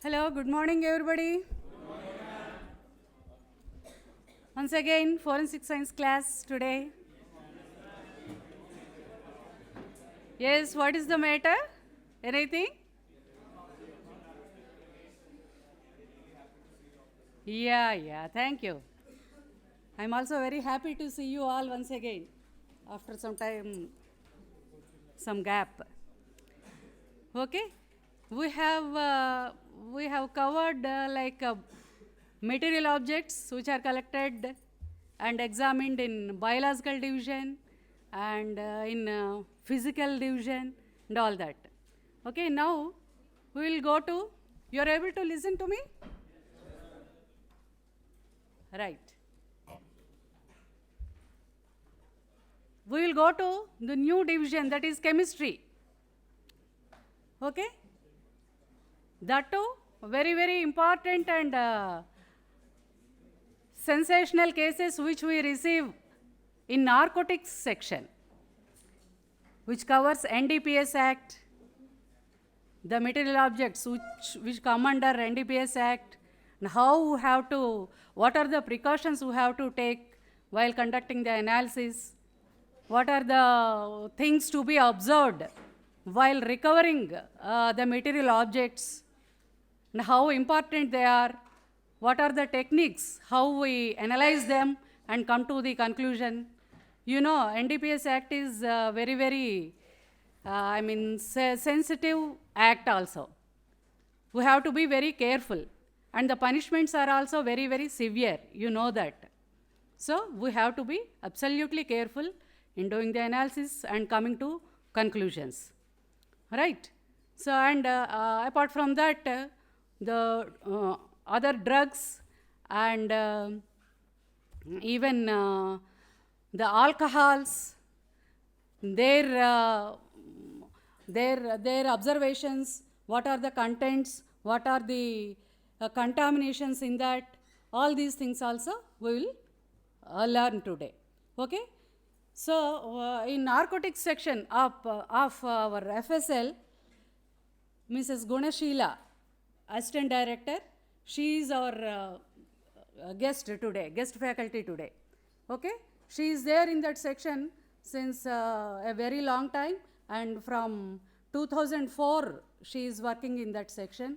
Hello, good morning everybody. Once again, forensic science class today. Yes, what is the matter? Anything? Yeah, thank you. I'm also very happy to see you all once again after some time, some gap. Okay, we have covered material objects which are collected and examined in biological division and in physical division and all that. Okay, now we will go to. You are able to listen to me, right? We will go to the new division, that is chemistry. Okay, that too very important and sensational cases which we receive in narcotics section, which covers NDPS Act, the material objects which come under NDPS Act, and how we have to, what are the precautions we have to take while conducting the analysis, what are the things to be observed while recovering the material objects, and how important they are, what are the techniques, how we analyze them and come to the conclusion. You know, NDPS Act is very sensitive act also. We have to be very careful, and the punishments are also very severe, you know that. So we have to be absolutely careful in doing the analysis and coming to conclusions, right? So, and apart from that, the other drugs and even the alcohols, their observations, what are the contents, what are the contaminations in that, all these things also we will learn today. Okay, so in narcotics section of our FSL, Mrs. Gunashila, Assistant Director, she is our guest today, guest faculty today. Okay, she is there in that section since a very long time, and from 2004 she is working in that section,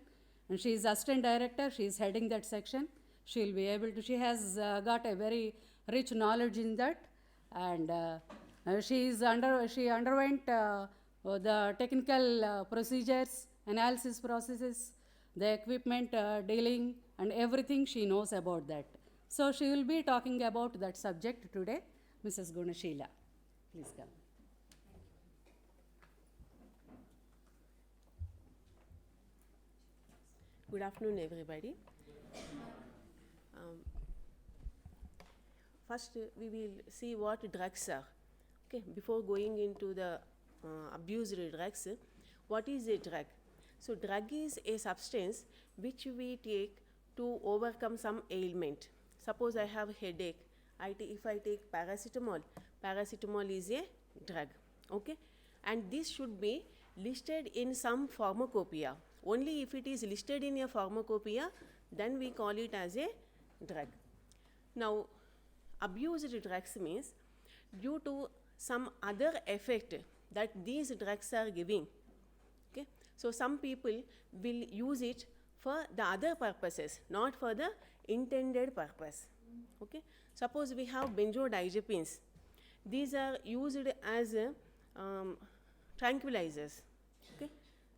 and she is Assistant Director, she is heading that section. She will be able to, she has got a very rich knowledge in that, and she underwent the technical procedures, analysis processes, the equipment dealing, and everything she knows about that. So she will be talking about that subject today. Mrs. Gunashila, please come. Good afternoon, everybody. First, we will see what drugs are. Okay, before going into the abused drugs, what is a drug? So, drug is a substance which we take to overcome some ailment. Suppose I have headache. If I take paracetamol, paracetamol is a drug. Okay, and this should be listed in some pharmacopoeia. Only if it is listed in a pharmacopoeia, then we call it as a drug. Now, abused drugs means due to some other effect that these drugs are giving. Okay, so some people will use it for the other purposes, not for the intended purpose. Okay, suppose we have benzodiazepines. These are used as tranquilizers. Okay,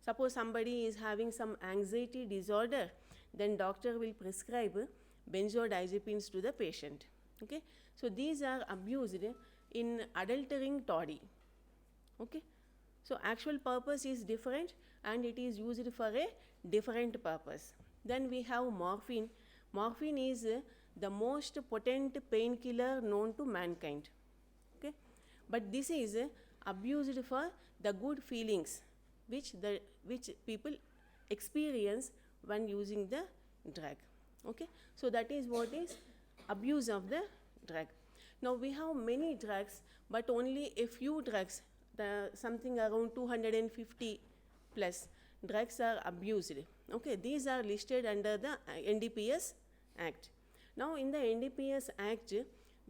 suppose somebody is having some anxiety disorder, then doctor will prescribe benzodiazepines to the patient. Okay, so these are abused in adulterating toddy. Okay, so actual purpose is different and it is used for a different purpose. Then we have morphine. Morphine is the most potent painkiller known to mankind. Okay, but this is abused for the good feelings which people experience when using the drug. Okay, so that is what is abuse of the drug. Now we have many drugs, but only a few drugs, something around 250 plus drugs are abused. Okay, these are listed under the NDPS Act. Now, in the NDPS Act,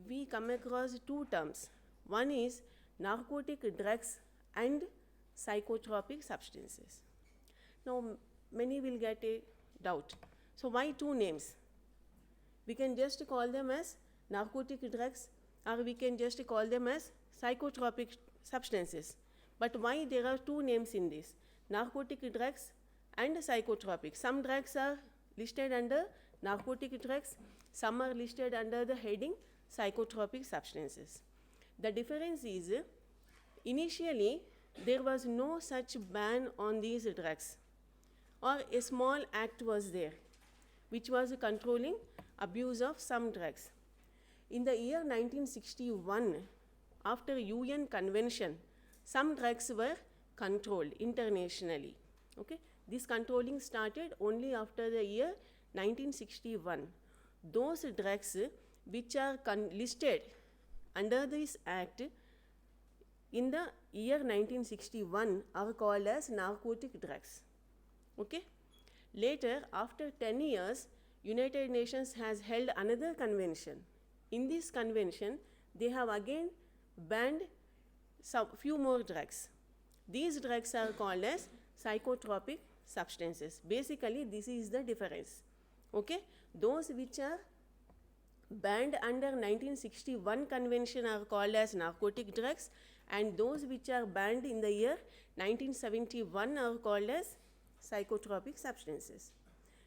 we come across two terms. One is narcotic drugs and psychotropic substances. Now, many will get a doubt. So, why two names? We can just call them as narcotic drugs, or we can just call them as psychotropic substances. But why there are two names in this? Narcotic drugs and psychotropic. Some drugs are listed under narcotic drugs, some are listed under the heading psychotropic substances. The difference is, initially there was no such ban on these drugs, or a small act was there which was controlling abuse of some drugs. In the year 1961, after UN convention, some drugs were controlled internationally. Okay? This controlling started only after the year 1961. Those drugs which are listed under this act in the year 1961 are called as narcotic drugs. Okay? Later, after 10 years, United Nations has held another convention. In this convention, they have again banned some few more drugs. These drugs are called as psychotropic substances. Basically, this is the difference. Okay? Those which are banned under 1961 convention are called as narcotic drugs, and those which are banned in the year 1971 are called as psychotropic substances.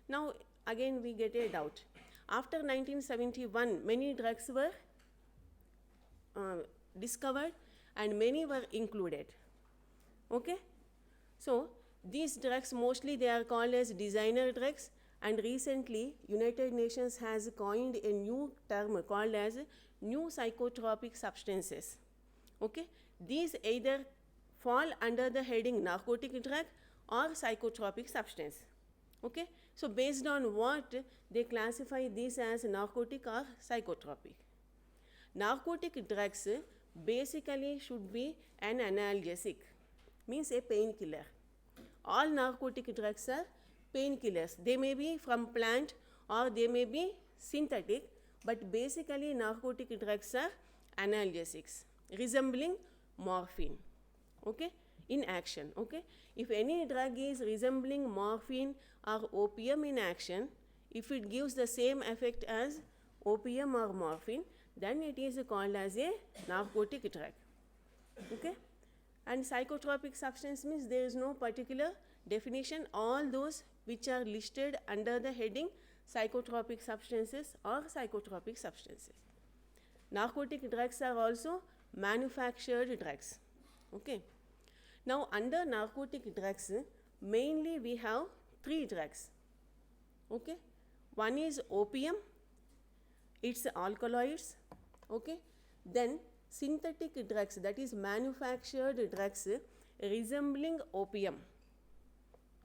Now, again we get a doubt. After 1971, many drugs were discovered and many were included. Okay? So, these drugs mostly they are called as designer drugs, and recently United Nations has coined a new term called as new psychotropic substances. Okay? These either fall under the heading narcotic drug or psychotropic substance. Okay? So, based on what they classify this as narcotic or psychotropic. Narcotic drugs basically should be an analgesic, means a painkiller. All narcotic drugs are painkillers. They may be from plant or they may be synthetic, but basically narcotic drugs are analgesics, resembling morphine. Okay? In action. Okay? If any drug is resembling morphine or opium in action, if it gives the same effect as opium or morphine, then it is called as a narcotic drug. Okay? And psychotropic substance means there is no particular definition. All those which are listed under the heading psychotropic substances or psychotropic substances. Narcotic drugs are also manufactured drugs. Okay? Now, under narcotic drugs, mainly we have three drugs. Okay? One is opium, its alkaloids. Okay? Then synthetic drugs, that is manufactured drugs resembling opium.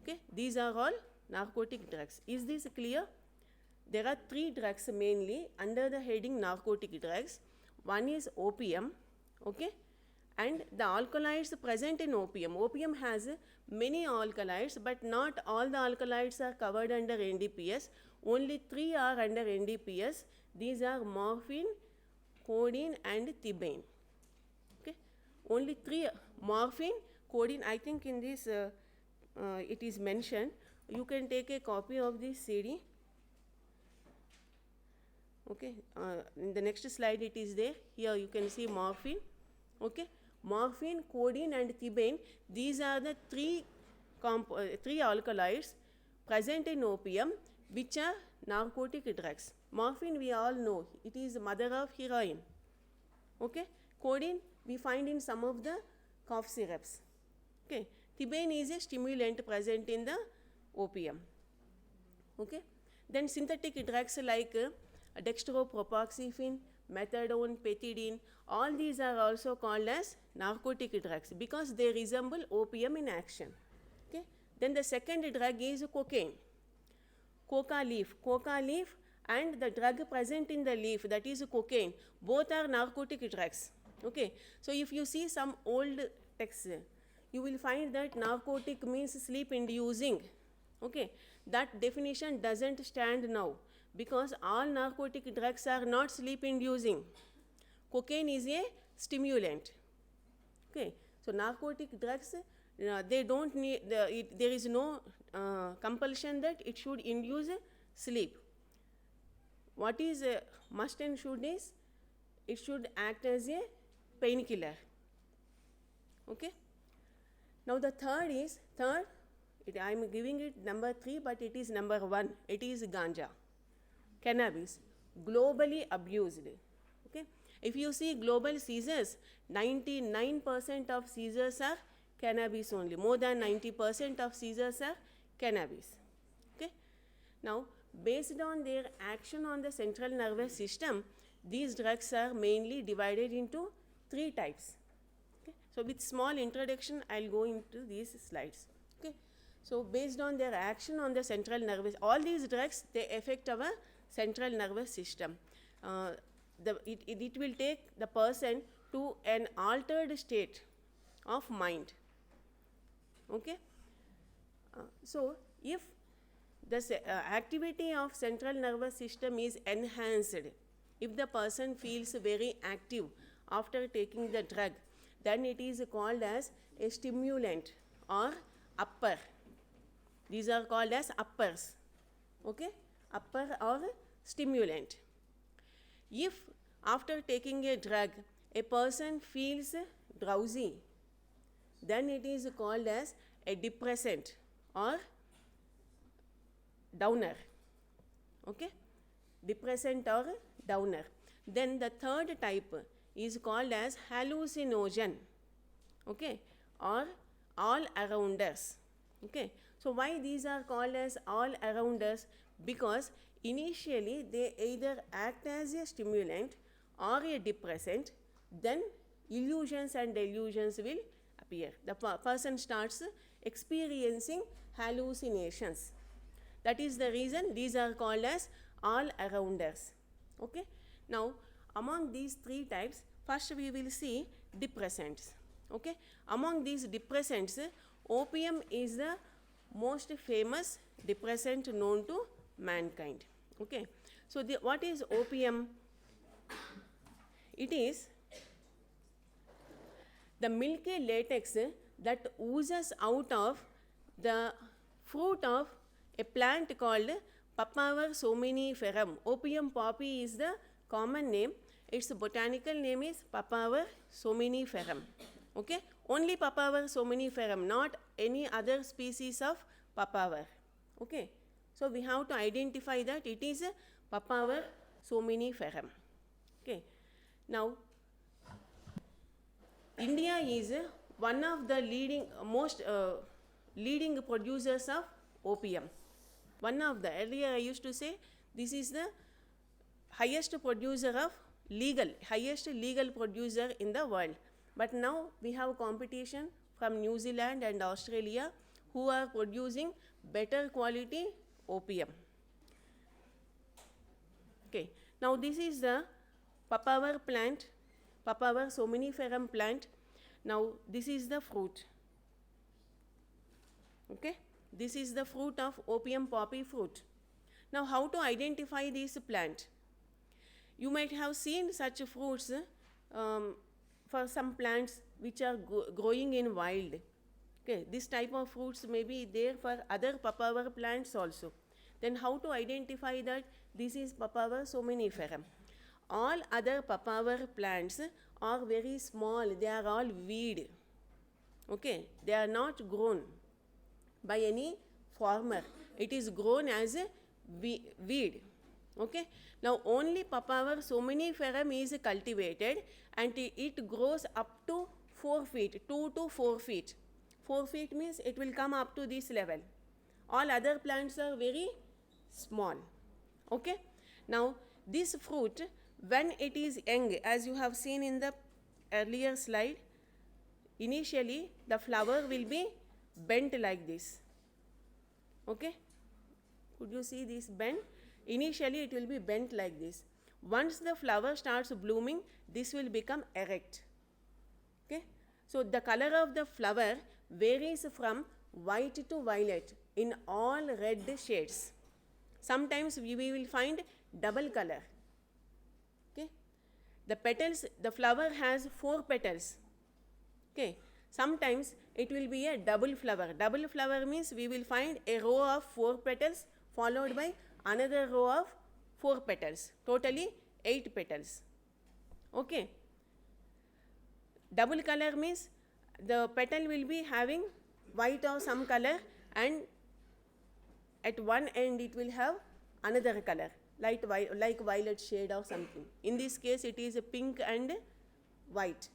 Okay? These are all narcotic drugs. Is this clear? There are three drugs mainly under the heading narcotic drugs. One is opium. Okay? And the alkaloids present in opium. Opium has many alkaloids, but not all the alkaloids are covered under NDPS. Only three are under NDPS. These are morphine, codeine and thebaine. Okay? Only three: morphine, codeine. I think in this it is mentioned. You can take a copy of this CD. Okay? In the next slide it is there. Here you can see morphine. Okay? Morphine, codeine and thebaine, these are the three alkaloids present in opium which are narcotic drugs. Morphine we all know, it is mother of heroin. Okay? Codeine we find in some of the cough syrups. Okay? Thebaine is a stimulant present in the opium. Okay? Then synthetic drugs like dextropropoxyphene, methadone, pethidine, all these are also called as narcotic drugs because they resemble opium in action. Okay? Then the second drug is cocaine. Coca leaf and the drug present in the leaf, that is cocaine, both are narcotic drugs. Okay? So if you see some old texts, you will find that narcotic means sleep inducing. Okay? that definition doesn't stand now because all narcotic drugs are not sleep inducing. Cocaine is a stimulant. Okay, so narcotic drugs, they don't need, there is no compulsion that it should induce sleep. What is must and should is, it should act as a painkiller. Okay. Now the third, I am giving it number 3, but it is number 1. It is ganja, cannabis, globally abused. Okay. If you see global seizures, 99% of seizures are cannabis only. More than 90% of seizures are cannabis. Okay. Now, based on their action on the central nervous system, these drugs are mainly divided into 3 types. Okay. So, with small introduction, I'll go into these slides. Okay. So, based on their action on the central nervous, all these drugs, they affect our central nervous system. It will take the person to an altered state of mind. Okay. So, if the activity of central nervous system is enhanced, if the person feels very active after taking the drug, then it is called as a stimulant or upper. These are called as uppers. Okay, upper or stimulant. If after taking a drug a person feels drowsy, then it is called as a depressant or downer. Okay, depressant or downer. Then the third type is called as hallucinogen. Okay, or all arounders. Okay, so why these are called as all arounders? Because initially they either act as a stimulant or a depressant, then illusions and delusions will appear. The person starts experiencing hallucinations. That is the reason these are called as all arounders. Okay. Now, among these 3 types, first we will see depressants. Okay. Among these depressants, opium is the most famous depressant known to mankind. Okay. So, what is opium? It is the milky latex that oozes out of the fruit of a plant called Papaver somniferum. Opium poppy is the common name. Its botanical name is Papaver somniferum. Okay, only Papaver somniferum, not any other species of papaver. Okay, so we have to identify that it is a Papaver somniferum. Okay, now India is one of the leading producers of opium. One of the, earlier I used to say this is the highest legal producer in the world. But now we have competition from New Zealand and Australia who are producing better quality opium. Okay, now this is the Papaver plant, Papaver somniferum plant. Now this is the fruit. Okay, this is the fruit of opium poppy fruit. Now how to identify this plant? You might have seen such fruits for some plants which are growing in wild. Okay, this type of fruits may be there for other Papaver plants also. Then how to identify that this is Papaver somniferum? All other Papaver plants are very small, they are all weed. Okay, they are not grown by any farmer. It is grown as a weed. Okay, now only Papaver somniferum is cultivated and it grows up to 4 feet, 2 to 4 feet. 4 feet means it will come up to this level. All other plants are very small. Okay, now this fruit, when it is young, as you have seen in the earlier slide, initially the flower will be bent like this. Okay, could you see this bend? Initially it will be bent like this. Once the flower starts blooming, this will become erect. Okay, so the color of the flower varies from white to violet. in all red shades. Sometimes we will find double color. Okay, the petals, the flower has 4 petals. Okay, sometimes it will be a double flower. Double flower means we will find a row of 4 petals followed by another row of 4 petals, totally 8 petals. Okay, double color means the petal will be having white or some color, and at one end it will have another color like violet shade or something. In this case it is a pink and white.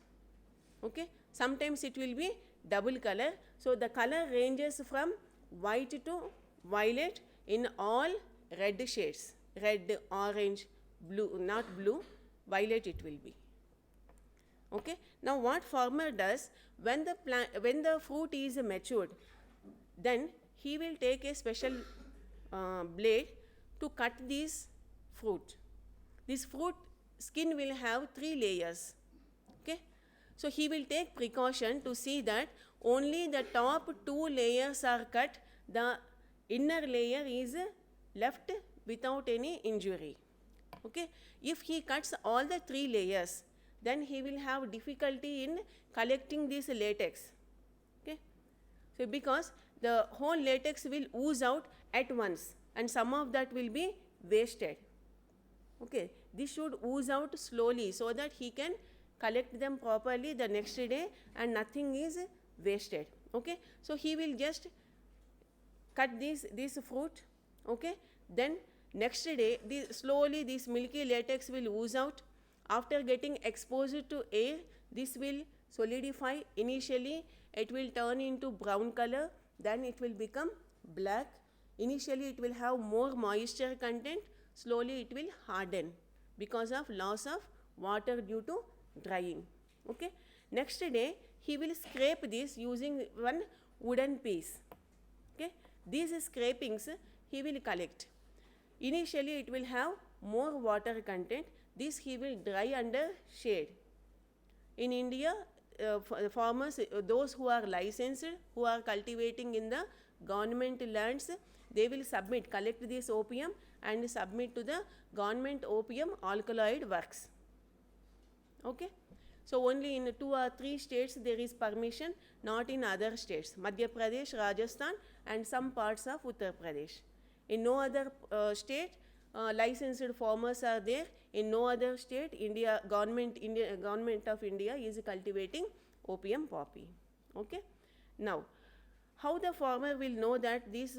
Okay, sometimes it will be double color. So the color ranges from white to violet in all red shades, red, orange, blue, not blue, violet it will be. Okay, now what farmer does, when the fruit is matured, then he will take a special blade to cut this fruit. This fruit skin will have 3 layers. Okay, so he will take precaution to see that only the top 2 layers are cut, the inner layer is left without any injury. Okay, if he cuts all the 3 layers, then he will have difficulty in collecting this latex. Okay, so because the whole latex will ooze out at once and some of that will be wasted. Okay, this should ooze out slowly so that he can collect them properly the next day and nothing is wasted. Okay, so he will just cut this fruit. Okay, then next day slowly this milky latex will ooze out. After getting exposed to air, this will solidify. Initially it will turn into brown color, then it will become black. Initially it will have more moisture content, slowly it will harden because of loss of water due to drying. Okay, next day he will scrape this using one wooden piece. Okay, these scrapings he will collect. Initially it will have more water content. This he will dry under shade. In India, farmers, those who are licensed, who are cultivating in the government lands, they will collect this opium and submit to the government opium alkaloid works. Okay, so only in 2 or 3 states there is permission, not in other states, Madhya Pradesh, Rajasthan and some parts of Uttar Pradesh. In no other state licensed farmers are there. In no other state government of India is cultivating opium poppy. Okay, now how the farmer will know that this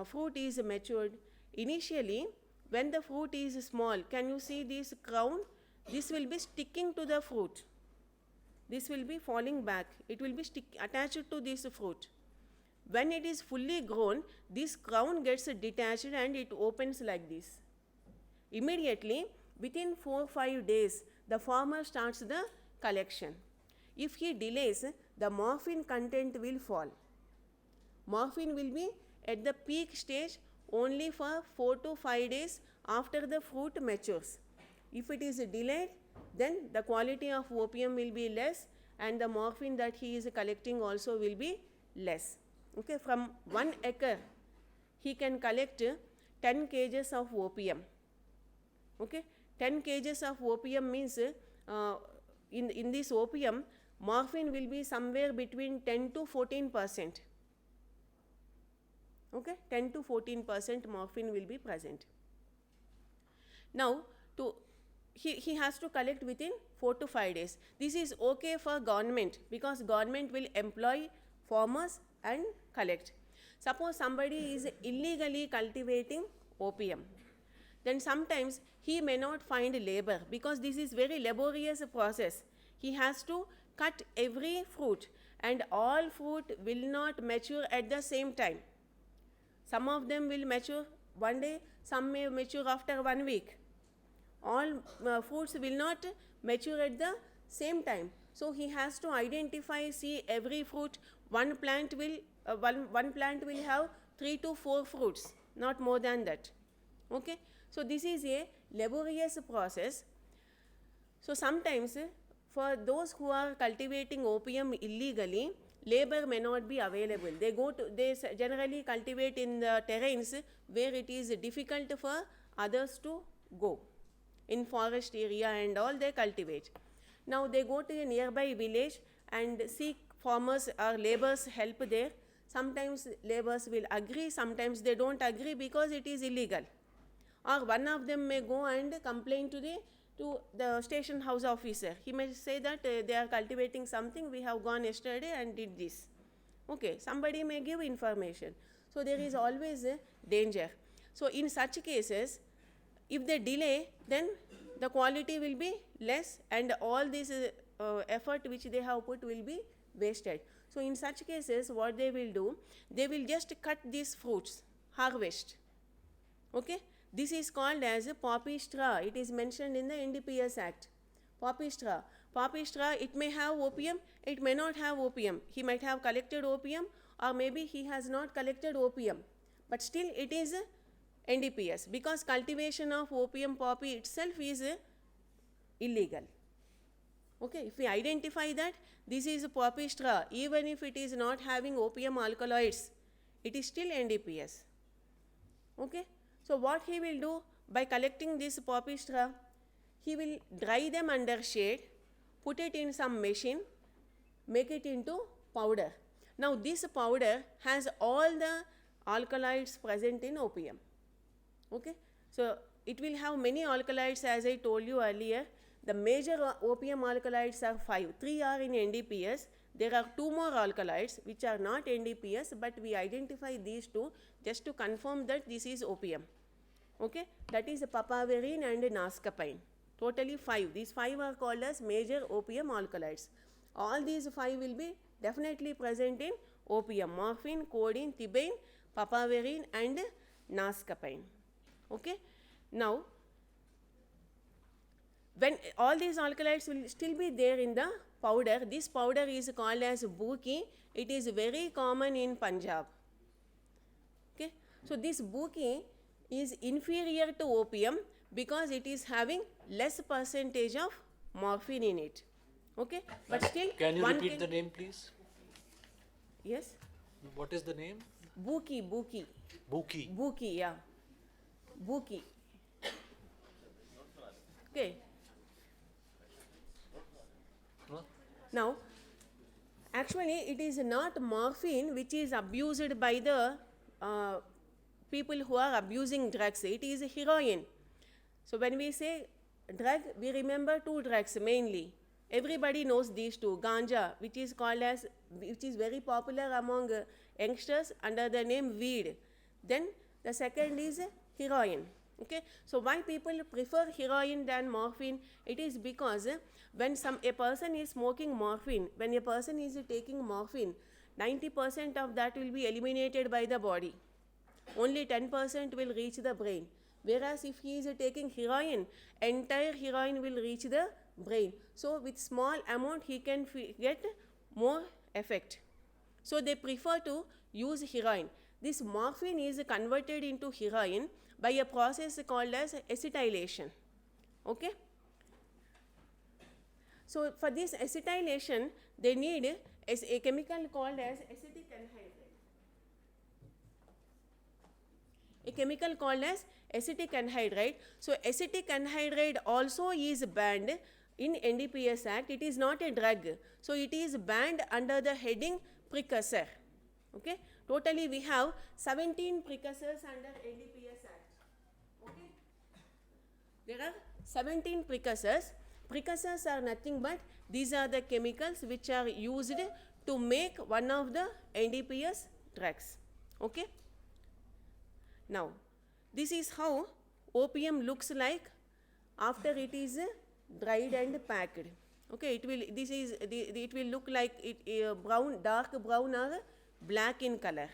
fruit is matured? Initially when the fruit is small, can you see this crown? This will be sticking to the fruit. This will be falling back. It will be attached to this fruit. When it is fully grown, this crown gets detached and it opens like this. Immediately, within 4-5 days, the farmer starts the collection. If he delays, the morphine content will fall. Morphine will be at the peak stage only for 4 to 5 days after the fruit matures. If it is delayed, then the quality of opium will be less and the morphine that he is collecting also will be less. Okay, from 1 acre, he can collect 10 kgs of opium. Okay, 10 kgs of opium means in this opium, morphine will be somewhere between 10 to 14%. Okay, 10 to 14% morphine will be present. Now, he has to collect within 4 to 5 days. This is okay for government because government will employ farmers and collect. Suppose somebody is illegally cultivating opium, then sometimes he may not find labor because this is very laborious process. He has to cut every fruit and all fruit will not mature at the same time. Some of them will mature one day, some may mature after 1 week. All fruits will not mature at the same time. So he has to identify, see every fruit, one plant will have 3 to 4 fruits, not more than that. Okay, so this is a laborious process. So sometimes for those who are cultivating opium illegally, labor may not be available. They generally cultivate in the terrains where it is difficult for others to go. In forest area and all, they cultivate. Now they go to a nearby village and seek farmers or laborers help there. Sometimes laborers will agree, sometimes they don't agree because it is illegal. Or one of them may go and complain to the station house officer. He may say that they are cultivating something, we have gone yesterday and did this. Okay, somebody may give information. So there is always a danger. So in such cases, if they delay, then the quality will be less and all this effort which they have put will be wasted. So in such cases, what they will do, they will just cut these fruits, harvest. Okay, this is called as a poppy straw. It is mentioned in the NDPS Act. Poppy straw. Poppy straw, it may have opium, it may not have opium. He might have collected opium or maybe he has not collected opium. But still it is NDPS because cultivation of opium poppy itself is illegal. Okay, if we identify that this is a poppy straw, even if it is not having opium alkaloids, it is still NDPS. Okay, so what he will do by collecting this poppy straw, he will dry them under shade, put it in some machine, make it into powder. Now this powder has all the alkaloids present in opium. Okay, so it will have many alkaloids as I told you earlier. The major opium alkaloids are 5. 3 are in NDPS. There are 2 more alkaloids which are not NDPS, but we identify these 2 just to confirm that this is opium. Okay, that is papaverine and nascapine. Totally 5. These 5 are called as major opium alkaloids. All these 5 will be definitely present in opium: morphine, codeine, thebaine, papaverine and nascapine. Okay, now when all these alkaloids will still be there in the powder, this powder is called as booki. It is very common in Punjab. Okay, so this booki is inferior to opium because it is having less percentage of morphine in it. Okay, but still Can you repeat the name, please? Yes, What is the name? booki. Booki. Booki, yeah, booki. Okay. No? Now, actually it is not morphine which is abused by the people who are abusing drugs. It is heroin. So when we say drug, we remember 2 drugs mainly. Everybody knows these 2. Ganja, which is very popular among youngsters under the name weed. Then the second is heroin. Okay, so why people prefer heroin than morphine? It is because when a person is smoking morphine, when a person is taking morphine, 90% of that will be eliminated by the body. Only 10% will reach the brain. Whereas if he is taking heroin, entire heroin will reach the brain. So with small amount he can get more effect. So they prefer to use heroin. This morphine is converted into heroin by a process called as acetylation. Okay, so for this acetylation they need a chemical called as acetic anhydride. A chemical called as acetic anhydride. So acetic anhydride also is banned in NDPS Act. It is not a drug, so it is banned under the heading precursor. Okay, totally we have 17 precursors under NDPS Act. Okay, there are 17 precursors. Precursors are nothing but these are the chemicals which are used to make one of the NDPS drugs. Okay, now this is how opium looks like after it is dried and packed. Okay, it will look like brown, dark brown or black in color.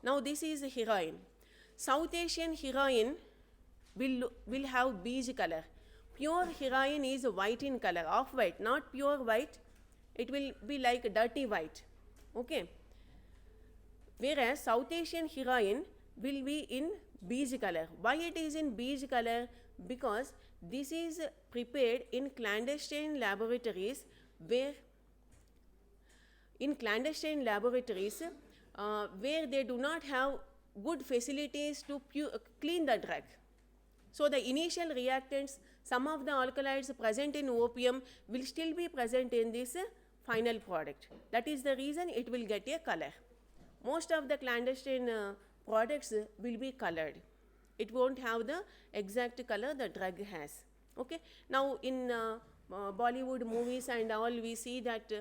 Now this is heroin. South Asian heroin will have beige color. Pure heroin is white in color, off-white, not pure white. It will be like dirty white. Okay, whereas South Asian heroin will be in beige color. Why it is in beige color? Because this is prepared in clandestine laboratories where in clandestine laboratories where they do not have good facilities to clean the drug. So the initial reactants, some of the alkaloids present in opium will still be present in this final product. That is the reason it will get a color. Most of the clandestine products will be colored. It won't have the exact color the drug has. Okay. Now in Bollywood movies and all, we see that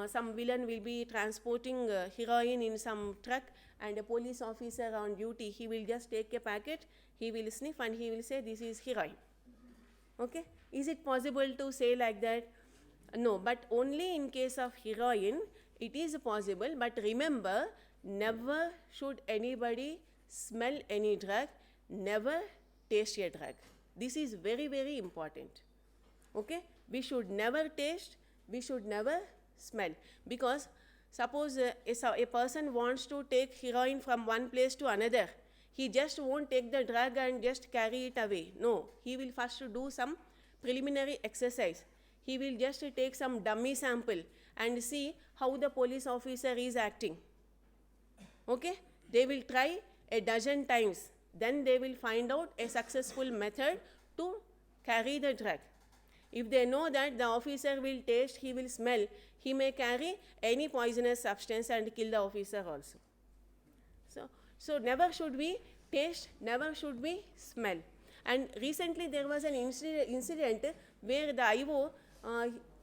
some villain will be transporting heroin in some truck, and a police officer on duty, he will just take a packet, he will sniff and he will say this is heroin. Okay. Is it possible to say like that? No, but only in case of heroin it is possible. But remember, never should anybody smell any drug, never taste a drug. This is very, very important. Okay. We should never taste, we should never smell, because suppose a person wants to take heroin from one place to another, he just won't take the drug and just carry it away. No, he will first do some preliminary exercise. He will just take some dummy sample and see how the police officer is acting. Okay. They will try a dozen times, then they will find out a successful method to carry the drug. If they know that the officer will taste, he will smell, he may carry any poisonous substance and kill the officer also. So never should we taste, never should we smell. And recently there was an incident where the IO,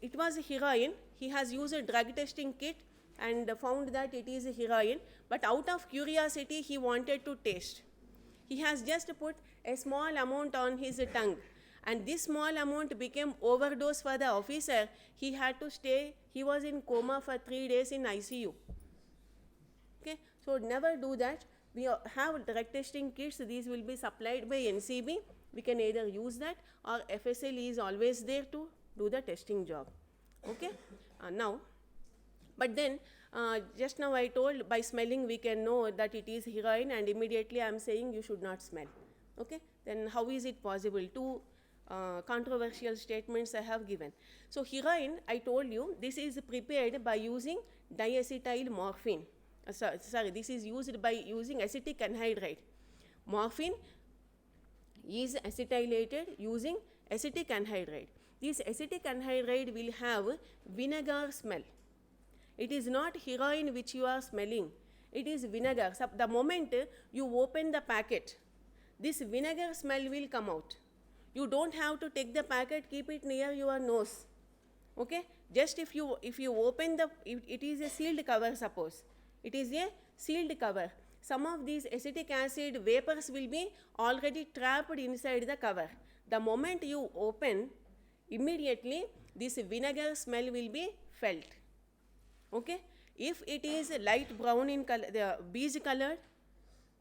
it was heroin, he has used a drug testing kit and found that it is heroin, but out of curiosity he wanted to taste. He has just put a small amount on his tongue, and this small amount became overdose for the officer. He had to stay, he was in coma for 3 days in ICU. Okay. So never do that. We have drug testing kits, these will be supplied by NCB. We can either use that, or FSL is always there to do the testing job. Okay. Now, but then just now I told by smelling we can know that it is heroin, and immediately I am saying you should not smell. Okay. Then how is it possible? Two controversial statements I have given. So heroin, I told you, this is prepared by using diacetyl morphine. Sorry, this is used by using acetic anhydride. Morphine is acetylated using acetic anhydride. This acetic anhydride will have vinegar smell. It is not heroin which you are smelling, it is vinegar. So the moment you open the packet, this vinegar smell will come out. You don't have to take the packet, keep it near your nose. Okay. Just if you open the, it is a sealed cover, suppose. It is a sealed cover. Some of these acetic acid vapors will be already trapped inside the cover. The moment you open, immediately this vinegar smell will be felt. Okay. If it is light brown in color, the beige colored,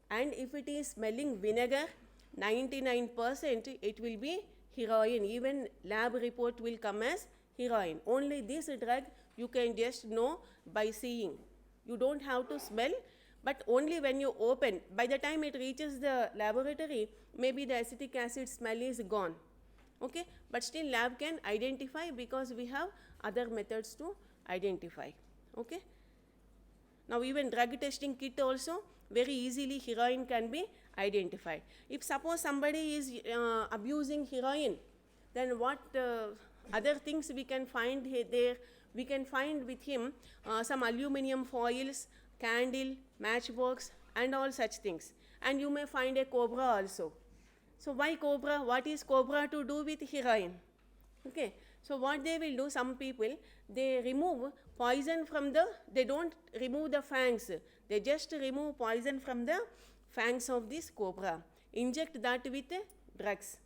and if it is smelling vinegar, 99% it will be heroin. Even lab report will come as heroin. Only this drug you can just know by seeing. You don't have to smell, but only when you open. By the time it reaches the laboratory, maybe the acetic acid smell is gone. Okay. But still lab can identify, because we have other methods to identify. Okay. Now even drug testing kit also, very easily heroin can be identified. If suppose somebody is abusing heroin, then what other things we can find there? We can find with him some aluminum foils, candle, matchbox and all such things. And you may find a cobra also. So why cobra? What is cobra to do with heroin? Okay. So what they will do, some people, they remove poison from the, they don't remove the fangs, they just remove poison from the fangs of this cobra, inject that with drugs.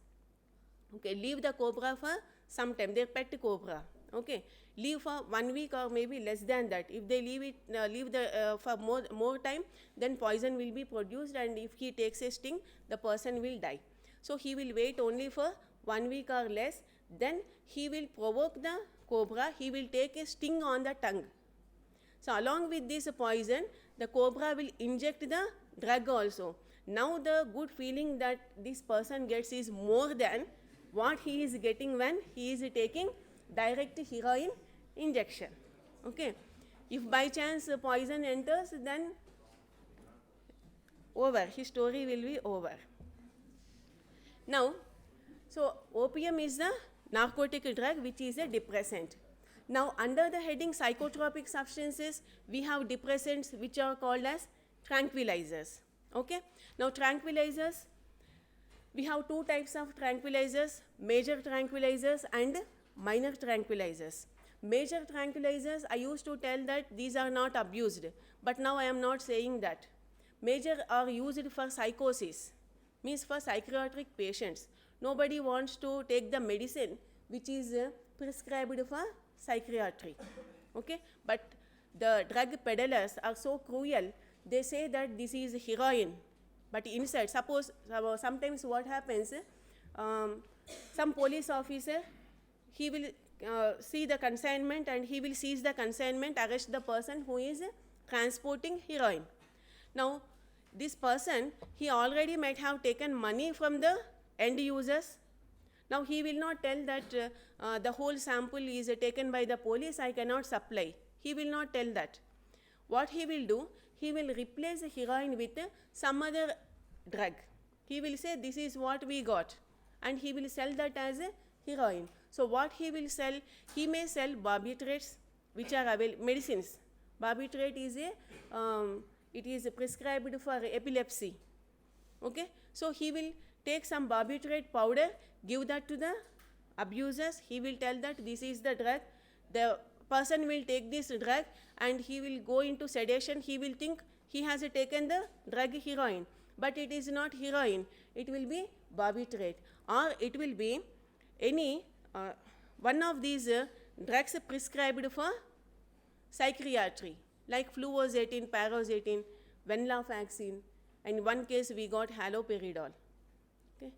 Okay. Leave the cobra for some time, their pet cobra. Okay. Leave for 1 week or maybe less than that. If they leave it, for more time, then poison will be produced, and if he takes a sting, the person will die. So he will wait only for 1 week or less, then he will provoke the cobra, he will take a sting on the tongue. So along with this poison, the cobra will inject the drug also. Now the good feeling that this person gets is more than what he is getting when he is taking direct heroin injection. Okay. If by chance poison enters, then over, his story will be over. Now, so opium is the narcotic drug which is a depressant. Now, under the heading psychotropic substances, we have depressants which are called as tranquilizers. Okay? Now, tranquilizers, we have two types of tranquilizers, major tranquilizers and minor tranquilizers. Major tranquilizers, I used to tell that these are not abused, but now I am not saying that. Major are used for psychosis, means for psychiatric patients. Nobody wants to take the medicine which is prescribed for psychiatry. Okay? But the drug peddlers are so cruel, they say that this is heroin. But inside, suppose sometimes what happens, some police officer, he will see the consignment and he will seize the consignment, arrest the person who is transporting heroin. Now, this person, he already might have taken money from the end users. Now, he will not tell that the whole sample is taken by the police, I cannot supply. He will not tell that. What he will do, he will replace the heroin with some other drug. He will say, this is what we got, and he will sell that as a heroin. So, what he will sell, he may sell barbiturates, which are medicines. Barbiturate is it is prescribed for epilepsy. Okay? So, he will take some barbiturate powder, give that to the abusers. He will tell that this is the drug. The person will take this drug and he will go into sedation. He will think he has taken the drug heroin, but it is not heroin. It will be barbiturate, or it will be any one of these drugs prescribed for psychiatry, like fluoxetine, paroxetine, venlafaxine, and in one case we got haloperidol. Okay?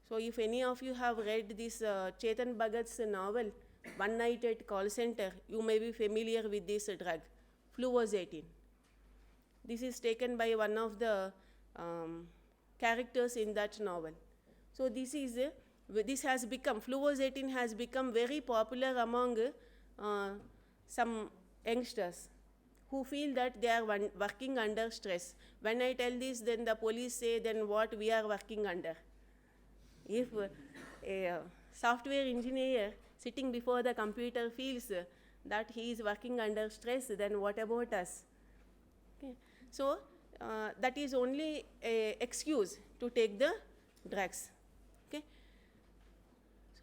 So, if any of you have read this Chetan Bhagat's novel, One Night at Call Center, you may be familiar with this drug, fluoxetine. This is taken by one of the characters in that novel. So, this has become, fluoxetine has become very popular among some youngsters who feel that they are working under stress. When I tell this, then the police say, then what we are working under? If a software engineer sitting before the computer feels that he is working under stress, then what about us? Okay. So, that is only an excuse to take the drugs. Okay.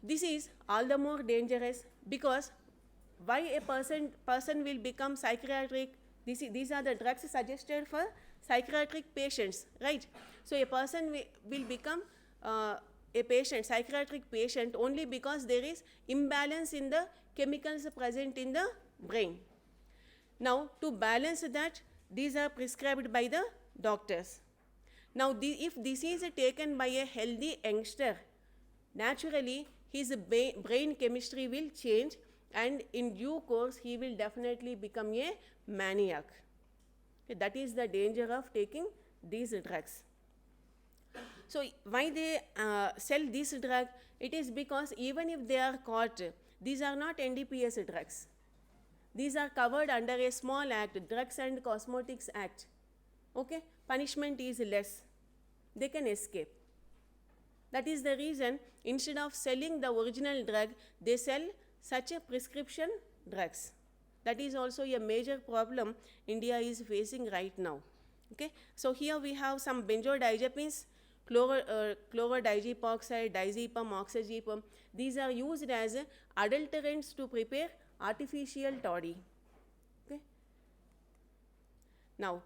This is all the more dangerous because why a person will become psychiatric, these are the drugs suggested for psychiatric patients, right? So, a person will become a patient, psychiatric patient, only because there is imbalance in the chemicals present in the brain. Now, to balance that, these are prescribed by the doctors. Now, if this is taken by a healthy youngster, naturally his brain chemistry will change, and in due course he will definitely become a maniac. Okay, that is the danger of taking these drugs. So, why they sell this drug? It is because even if they are caught, these are not NDPS drugs. These are covered under a small act, Drugs and Cosmetics Act. Okay? Punishment is less. They can escape. That is the reason, instead of selling the original drug, they sell such a prescription drugs. That is also a major problem India is facing right now. Okay? So, here we have some benzodiazepines, chlorodiazepoxide, diazepam, oxazepam. These are used as adulterants to prepare artificial toddy. Okay? Now,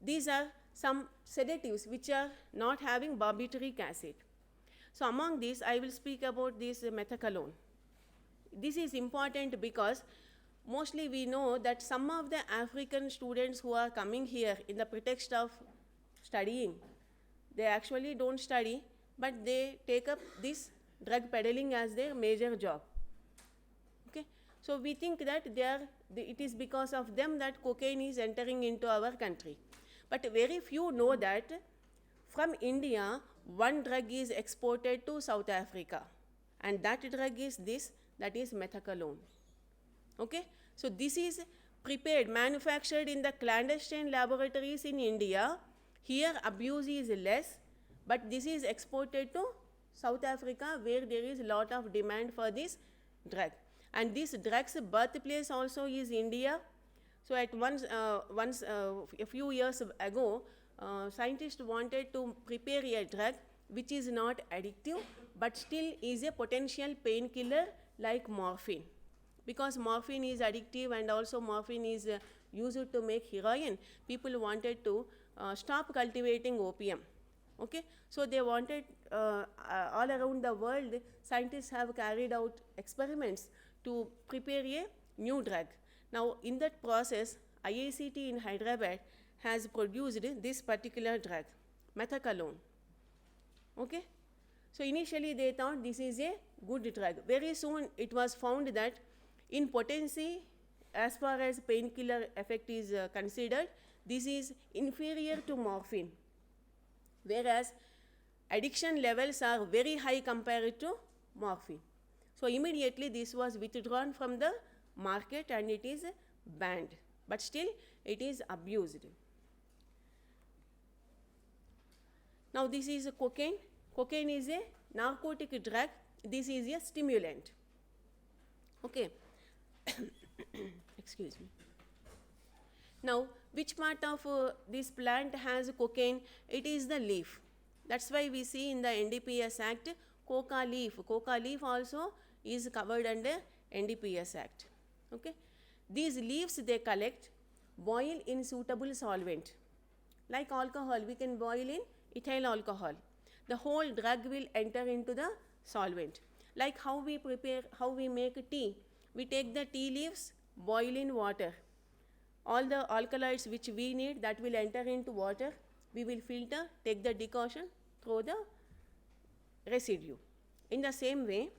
these are some sedatives which are not having barbituric acid. So, among these, I will speak about this methaqualone. This is important because mostly we know that some of the African students who are coming here in the pretext of studying, they actually don't study, but they take up this drug peddling as their major job. Okay? So, we think that it is because of them that cocaine is entering into our country. But very few know that from India, one drug is exported to South Africa, and that drug is this, that is methaqualone. Okay? So, this is prepared, manufactured in the clandestine laboratories in India, here abuse is less, but this is exported to South Africa where there is a lot of demand for this drug. And this drug's birthplace also is India. So at once a few years ago, scientists wanted to prepare a drug which is not addictive but still is a potential painkiller like morphine. Because morphine is addictive and also morphine is used to make heroin, people wanted to stop cultivating opium. Okay, so they wanted all around the world, scientists have carried out experiments to prepare a new drug. Now, in that process, IICT in Hyderabad has produced this particular drug, methaqualone. Okay, so initially they thought this is a good drug. Very soon it was found that in potency, as far as painkiller effect is considered, this is inferior to morphine, whereas addiction levels are very high compared to morphine. So immediately this was withdrawn from the market and it is banned, but still it is abused. Now this is cocaine. Cocaine is a narcotic drug. This is a stimulant. Okay. Excuse me. Now, which part of this plant has cocaine? It is the leaf. That's why we see in the NDPS Act, coca leaf. Coca leaf also is covered under NDPS Act. Okay. These leaves they collect, boil in suitable solvent. Like alcohol, we can boil in ethyl alcohol. The whole drug will enter into the solvent. Like how we make tea. We take the tea leaves, boil in water. All the alkaloids which we need, that will enter into water. We will filter, take the decoction, throw the residue. In the same way,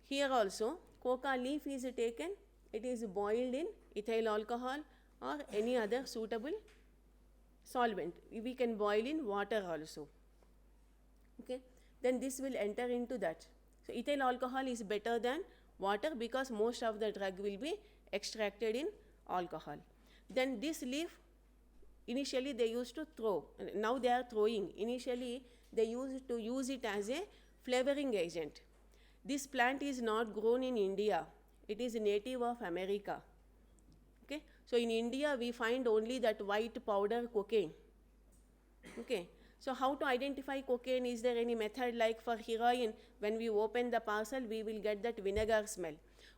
here also, coca leaf is taken, it is boiled in ethyl alcohol or any other suitable solvent. We can boil in water also. Okay, then this will enter into that. So ethyl alcohol is better than water because most of the drug will be extracted in alcohol. Then this leaf, initially they used to throw, now they are throwing. Initially they used to use it as a flavoring agent. This plant is not grown in India, it is native of America. Okay, so in India we find only that white powder cocaine. Okay, so how to identify cocaine? Is there any method like for heroin? When we open the parcel, we will get that vinegar smell.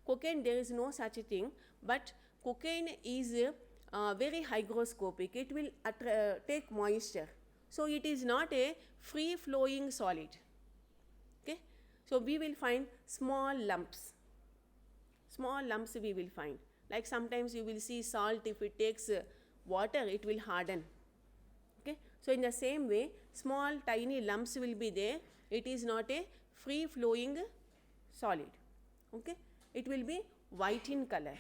Cocaine, there is no such a thing, but cocaine is very hygroscopic. It will take moisture. So it is not a free flowing solid. Okay, so we will find small lumps. Small lumps we will find. Like sometimes you will see salt, if it takes water, it will harden. Okay, so in the same way, small tiny lumps will be there. It is not a free flowing solid. Okay, it will be white in color.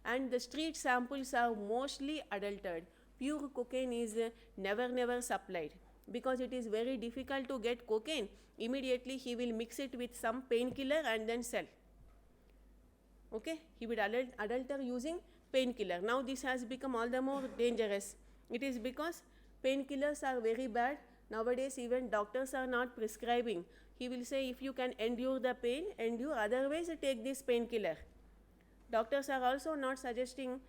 And the street samples are mostly adulterated. Pure cocaine is never supplied because it is very difficult to get cocaine. Immediately he will mix it with some painkiller and then sell. Okay, he will adulterate using painkiller. Now this has become all the more dangerous. It is because painkillers are very bad. Nowadays even doctors are not prescribing. He will say if you can endure the pain, endure, otherwise take this painkiller. Doctors are also not suggesting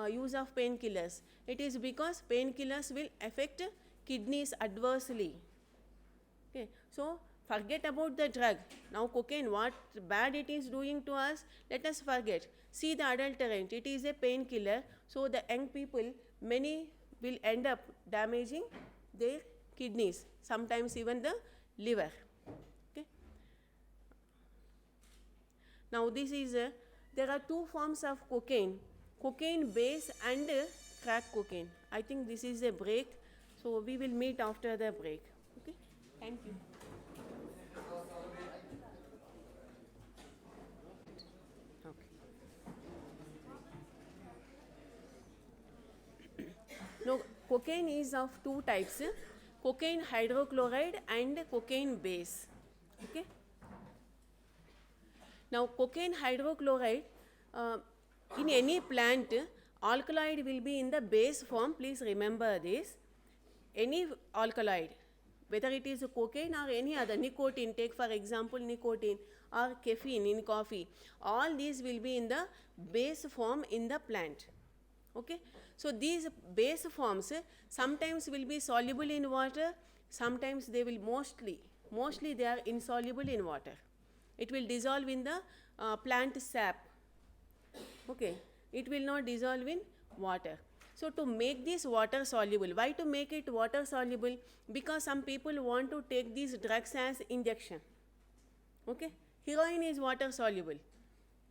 use of painkillers. It is because painkillers will affect kidneys adversely. Okay, so forget about the drug. Now cocaine, what bad it is doing to us, let us forget. See the adulterant, it is a painkiller. So the young people, many will end up damaging their kidneys, sometimes even the liver. Okay. Now this is there are two forms of cocaine, cocaine base and crack cocaine. I think this is a break, so we will meet after the break. Okay, thank you. Okay. Now, cocaine is of two types, cocaine hydrochloride and cocaine base. Okay. Now, cocaine hydrochloride, in any plant, alkaloid will be in the base form. Please remember this. Any alkaloid, whether it is cocaine or any other, nicotine, take for example nicotine, or caffeine in coffee, all these will be in the base form in the plant. Okay, so these base forms sometimes will be soluble in water, sometimes they will mostly they are insoluble in water. It will dissolve in the plant sap. Okay, it will not dissolve in water. So to make this water soluble, why to make it water soluble? Because some people want to take these drugs as injection. Okay, heroin is water soluble.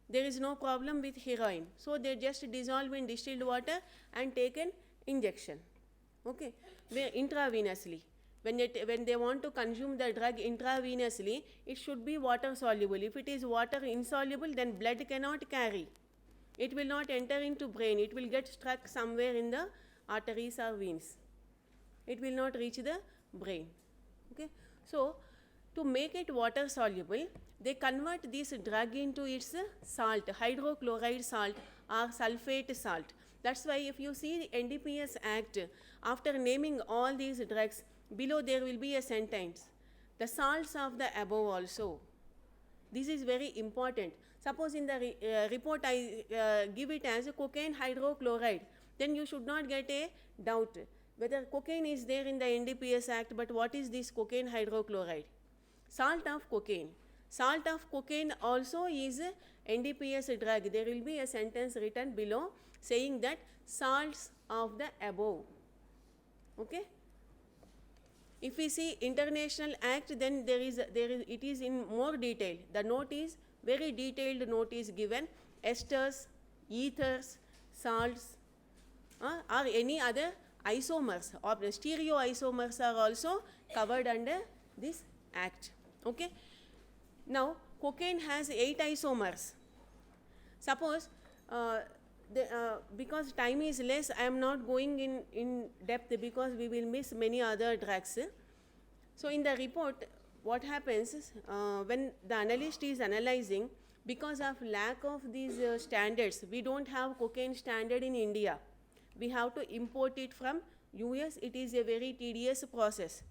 There is no problem with heroin. So they just dissolve in distilled water and take an injection. Okay, where intravenously. When they want to consume the drug intravenously, it should be water soluble. If it is water insoluble, then blood cannot carry. It will not enter into brain. It will get stuck somewhere in the arteries or veins. It will not reach the brain. Okay, so to make it water soluble, they convert this drug into its salt, hydrochloride salt or sulfate salt. That's why if you see the NDPS Act, after naming all these drugs, below there will be a sentence, the salts of the above also. This is very important. Suppose in the report I give it as a cocaine hydrochloride, then you should not get a doubt whether cocaine is there in the NDPS Act, but what is this cocaine hydrochloride? Salt of cocaine. Salt of cocaine also is a NDPS drug. There will be a sentence written below saying that salts of the above. Okay. If we see International Act, then it is in more detail. The note is very detailed. Note is given. Esters, ethers, salts, or any other isomers or stereoisomers are also covered under this act. Okay. Now cocaine has 8 isomers. Suppose because time is less, I am not going in depth because we will miss many other drugs. So in the report, what happens is, when the analyst is analyzing, because of lack of these standards, we don't have cocaine standard in India. We have to import it from US. It is a very tedious process.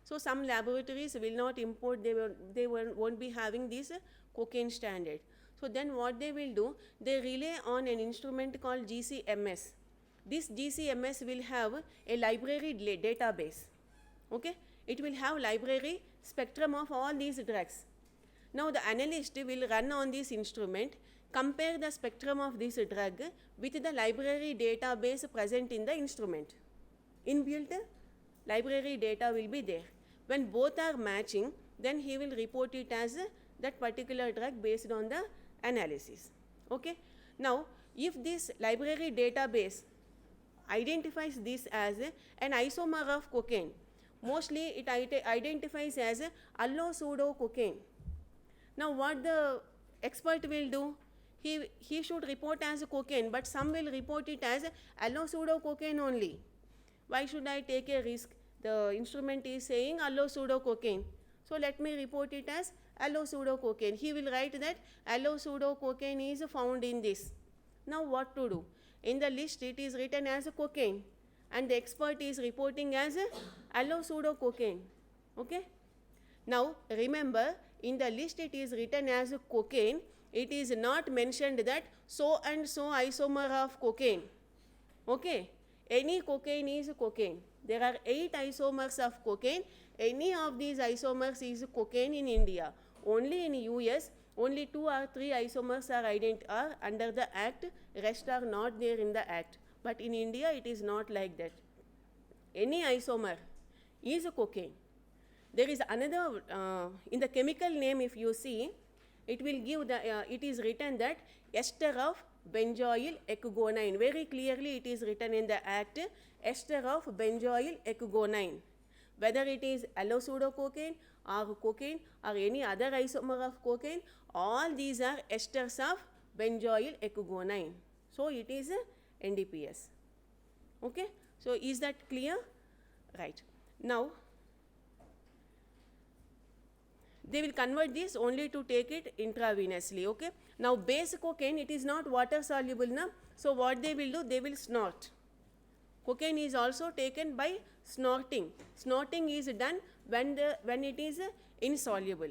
So some laboratories will not import, they won't be having this cocaine standard. So then what they will do, they rely on an instrument called GCMS. This GCMS will have a library database. Okay, it will have library spectrum of all these drugs. Now the analyst will run on this instrument, compare the spectrum of this drug with the library database present in the instrument. Inbuilt library data will be there. When both are matching, then he will report it as that particular drug based on the analysis. Okay. Now, if this library database identifies this as an isomer of cocaine, mostly it identifies as allopseudococaine. Now, what the expert will do? He should report as cocaine, but some will report it as allopseudococaine only. Why should I take a risk? The instrument is saying allopseudococaine. So let me report it as allopseudococaine. He will write that allopseudococaine is found in this. Now what to do? In the list it is written as cocaine and the expert is reporting as allopseudococaine. Okay. Now remember, in the list it is written as cocaine. It is not mentioned that so and so isomer of cocaine. Okay. Any cocaine is cocaine. There are 8 isomers of cocaine. Any of these isomers is cocaine in India. Only in US, only 2 or 3 isomers are under the act. Rest are not there in the act. But in India, it is not like that. Any isomer is cocaine. There is another, in the chemical name, if you see, it will give the, it is written that ester of benzoyl ecgonine. Very clearly it is written in the act, ester of benzoyl ecgonine. Whether it is allopseudococaine or cocaine or any other isomer of cocaine, all these are esters of benzoyl ecgonine. So it is a NDPS. Okay. So is that clear? Right. Now, they will convert this only to take it intravenously, okay. Now base cocaine, it is not water soluble now, so what they will do, they will snort. Cocaine is also taken by snorting. Snorting is done when it is insoluble.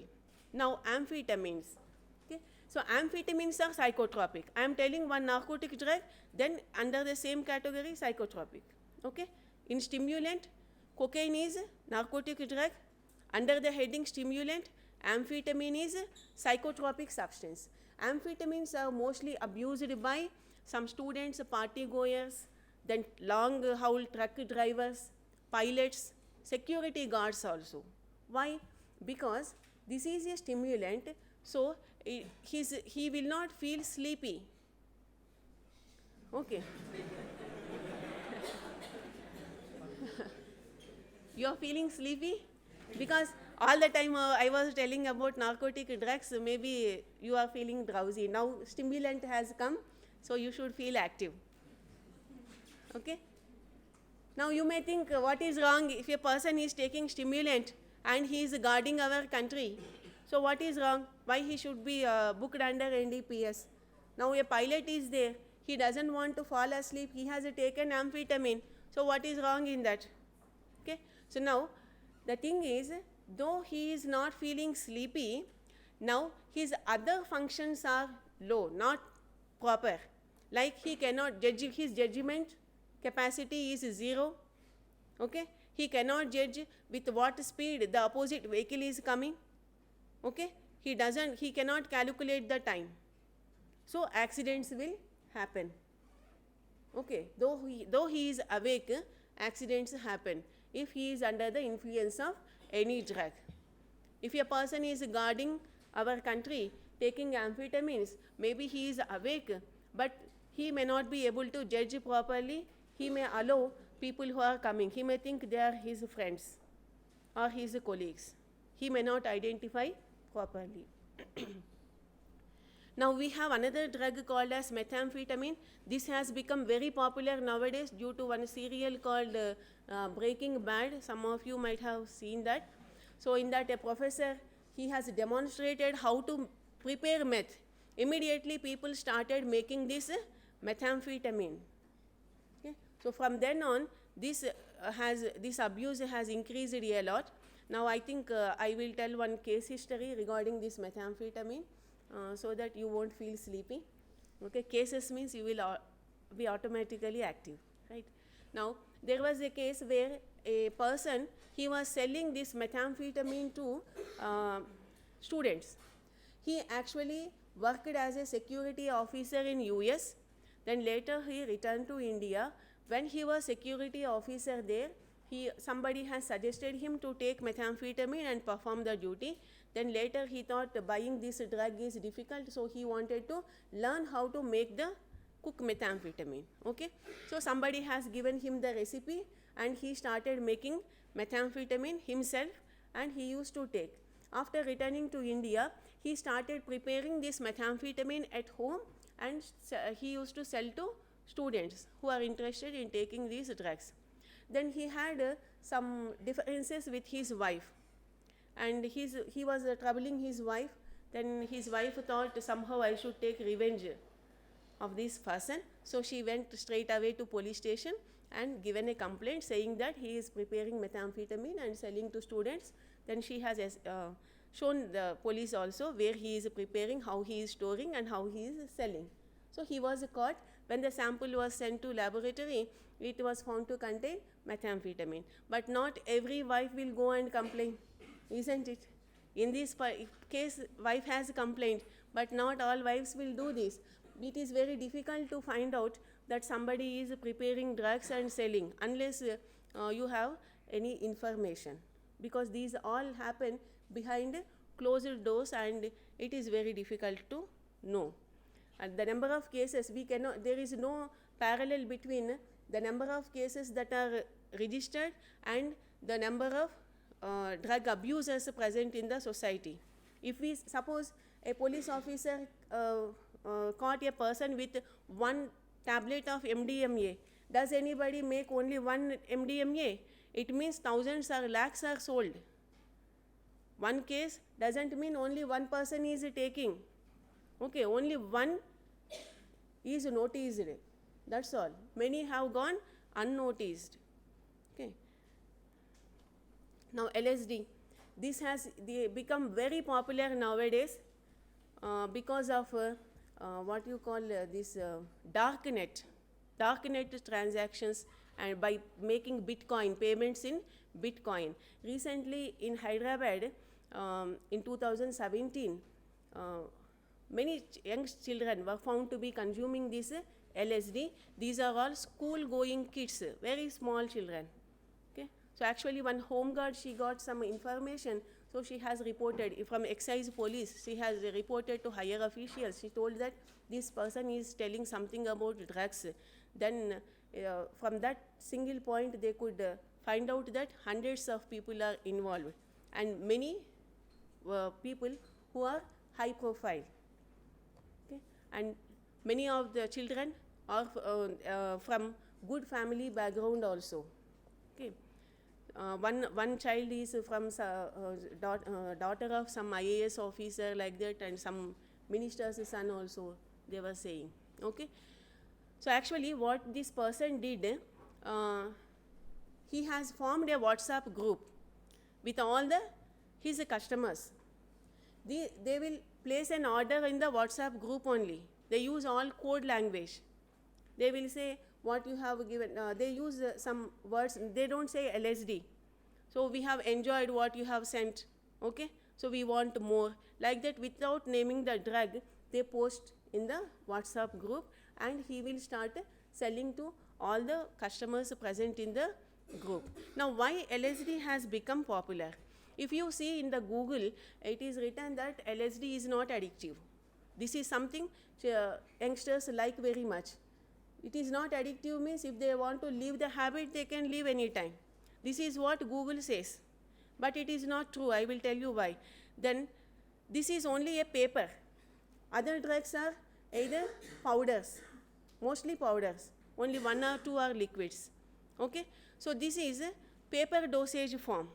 Now amphetamines, okay. So amphetamines are psychotropic. I am telling one narcotic drug, then under the same category psychotropic, okay. In stimulant, cocaine is narcotic drug. Under the heading stimulant, amphetamine is psychotropic substance. Amphetamines are mostly abused by some students, party goers, then long haul truck drivers, pilots, security guards also. Why? Because this is a stimulant, so he will not feel sleepy. Okay. You are feeling sleepy? Because all the time I was telling about narcotic drugs, maybe you are feeling drowsy. Now stimulant has come, so you should feel active. Okay? Now you may think what is wrong if a person is taking stimulant and he is guarding our country. So what is wrong? Why he should be booked under NDPS? Now a pilot is there, he doesn't want to fall asleep, he has taken amphetamine. So what is wrong in that? Okay? So now the thing is, though he is not feeling sleepy, now his other functions are low, not proper. Like he cannot judge, his judgment capacity is 0. Okay? He cannot judge with what speed the opposite vehicle is coming. Okay? He cannot calculate the time. So accidents will happen. Okay? Though he is awake, accidents happen if he is under the influence of any drug. If a person is guarding our country taking amphetamines, maybe he is awake, but he may not be able to judge properly. He may allow people who are coming. He may think they are his friends or his colleagues. He may not identify properly. Now we have another drug called as methamphetamine. This has become very popular nowadays due to one serial called Breaking Bad. Some of you might have seen that. So in that a professor, he has demonstrated how to prepare meth. Immediately people started making this methamphetamine. Okay? So from then on, this abuse has increased a lot. Now I think I will tell one case history regarding this methamphetamine so that you won't feel sleepy. Okay, cases means you will be automatically active, right? Now there was a case where a person, he was selling this methamphetamine to students. He actually worked as a security officer in US. Then later he returned to India. When he was security officer there, somebody has suggested him to take methamphetamine and perform the duty. Then later he thought buying this drug is difficult, so he wanted to learn how to cook methamphetamine. Okay, so somebody has given him the recipe and he started making methamphetamine himself and he used to take. After returning to India, he started preparing this methamphetamine at home and he used to sell to students who are interested in taking these drugs. Then he had some differences with his wife, and he was troubling his wife. Then his wife thought somehow I should take revenge of this person. So she went straight away to police station and given a complaint saying that he is preparing methamphetamine and selling to students. Then she has shown the police also where he is preparing, how he is storing and how he is selling. So he was caught. When the sample was sent to laboratory, it was found to contain methamphetamine. But not every wife will go and complain, isn't it? In this case, wife has complained, but not all wives will do this. It is very difficult to find out that somebody is preparing drugs and selling unless you have any information, because these all happen behind closed doors and it is very difficult to know. And the number of cases, there is no parallel between the number of cases that are registered and the number of drug abusers present in the society. If we suppose a police officer caught a person with 1 tablet of MDMA, does anybody make only 1 MDMA? It means thousands or lakhs are sold. one case doesn't mean only one person is taking. Okay, only one is noticed. That's all. Many have gone unnoticed. Okay. Now LSD, this has become very popular nowadays because of what you call this darknet transactions, and by making Bitcoin payments in Bitcoin. Recently in Hyderabad, in 2017, many young children were found to be consuming this LSD. These are all school-going kids, very small children. Okay, so actually one home guard, she got some information, so she has reported from excise police. She has reported to higher officials. She told that this person is telling something about drugs. Then from that single point, they could find out that hundreds of people are involved, and many people who are high profile. Okay, and many of the children are from good family background also. Okay, one child is from daughter of some IAS officer like that, and some minister's son also, they were saying. Okay, so actually what this person did, he has formed a WhatsApp group with all his customers. They will place an order in the WhatsApp group only. They use all code language. They will say what you have given. They use some words. They don't say LSD. So we have enjoyed what you have sent. Okay, so we want more. Like that, without naming the drug, they post in the WhatsApp group, and he will start selling to all the customers present in the group. Now, why LSD has become popular? If you see in the Google, it is written that LSD is not addictive. This is something youngsters like very much. It is not addictive means if they want to leave the habit, they can leave anytime. This is what Google says. But it is not true. I will tell you why. Then this is only a paper. Other drugs are either powders, mostly powders. Only 1 or 2 are liquids. Okay, so this is a paper dosage form.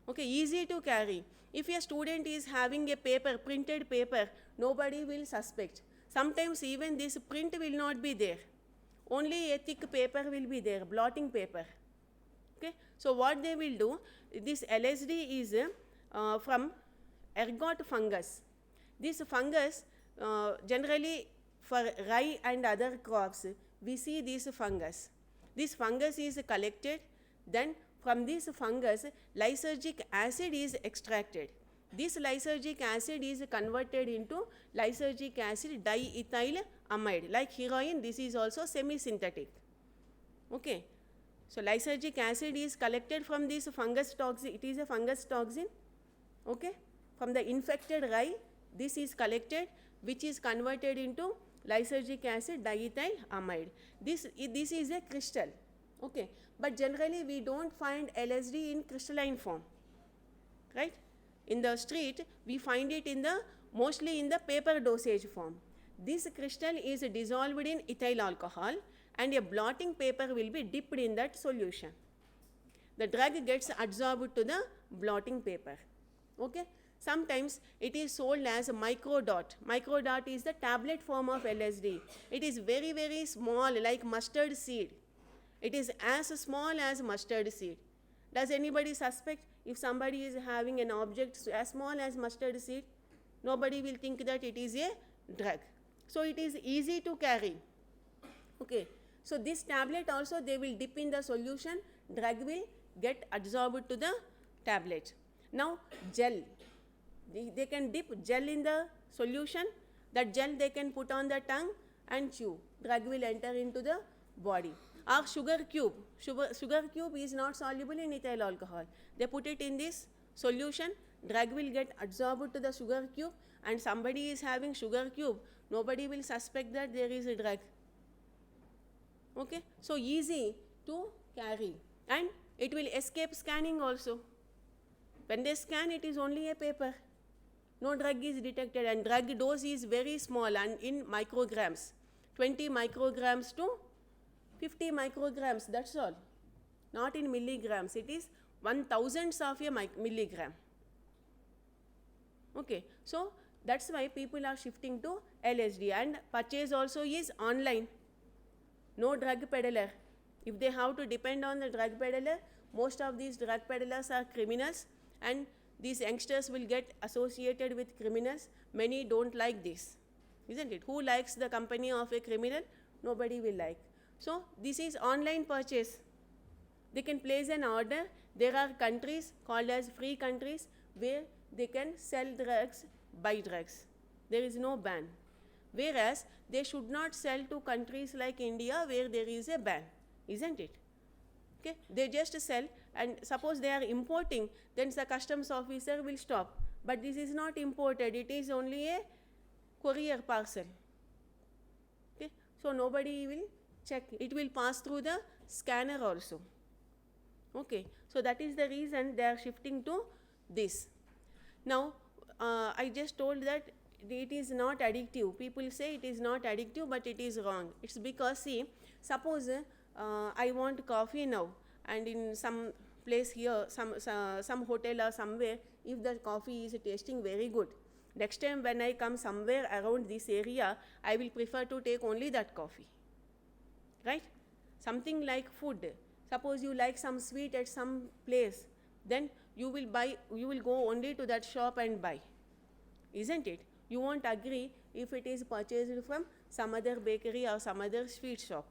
Okay, easy to carry. If a student is having a paper, printed paper, nobody will suspect. Sometimes even this print will not be there. Only a thick paper will be there, blotting paper. Okay, so what they will do, this LSD is from ergot fungus. This fungus, generally for rye and other crops, we see this fungus. This fungus is collected, then from this fungus, lysergic acid is extracted. This lysergic acid is converted into lysergic acid diethyl amide. Like heroin, this is also semi-synthetic. Okay, so lysergic acid is collected from this fungus toxin. It is a fungus toxin. Okay, from the infected rye, this is collected, which is converted into lysergic acid diethyl amide. This is a crystal. Okay, but generally we don't find LSD in crystalline form, right? In the street, we find it mostly in the paper dosage form. This crystal is dissolved in ethyl alcohol, and a blotting paper will be dipped in that solution. The drug gets absorbed to the blotting paper. Okay, sometimes it is sold as a microdot. Microdot is the tablet form of LSD. It is very, very small, like mustard seed. It is as small as mustard seed. Does anybody suspect if somebody is having an object as small as mustard seed? Nobody will think that it is a drug. So it is easy to carry. Okay, so this tablet also they will dip in the solution, drug will get absorbed to the tablet. Now gel, they can dip gel in the solution. That gel they can put on the tongue and chew. Drug will enter into the body. Or sugar cube. Sugar cube is not soluble in ethyl alcohol. They put it in this solution, drug will get absorbed to the sugar cube, and somebody is having sugar cube, nobody will suspect that there is a drug. Okay, so easy to carry, and it will escape scanning also. When they scan, it is only a paper. No drug is detected, and drug dose is very small and in micrograms, 20 micrograms to 50 micrograms, that's all. Not in milligrams, it is 1,000th of a milligram. Okay, so that's why people are shifting to LSD, and purchase also is online. No drug peddler. If they have to depend on the drug peddler, most of these drug peddlers are criminals, and these youngsters will get associated with criminals. Many don't like this, isn't it? Who likes the company of a criminal? Nobody will like. So this is online purchase. They can place an order. There are countries called as free countries where they can sell drugs, buy drugs. There is no ban. Whereas they should not sell to countries like India where there is a ban, isn't it? Okay, they just sell, and suppose they are importing, then the customs officer will stop. But this is not imported, it is only a courier parcel. Okay, so nobody will check. It will pass through the scanner also. Okay, so that is the reason they are shifting to this. Now, I just told that it is not addictive. People say it is not addictive, but it is wrong. It's because, see, suppose I want coffee now, and in some place here, some hotel or somewhere, if the coffee is tasting very good, next time when I come somewhere around this area, I will prefer to take only that coffee, right? Something like food. Suppose you like some sweet at some place, then you will go only to that shop and buy, isn't it? You won't agree if it is purchased from some other bakery or some other sweet shop.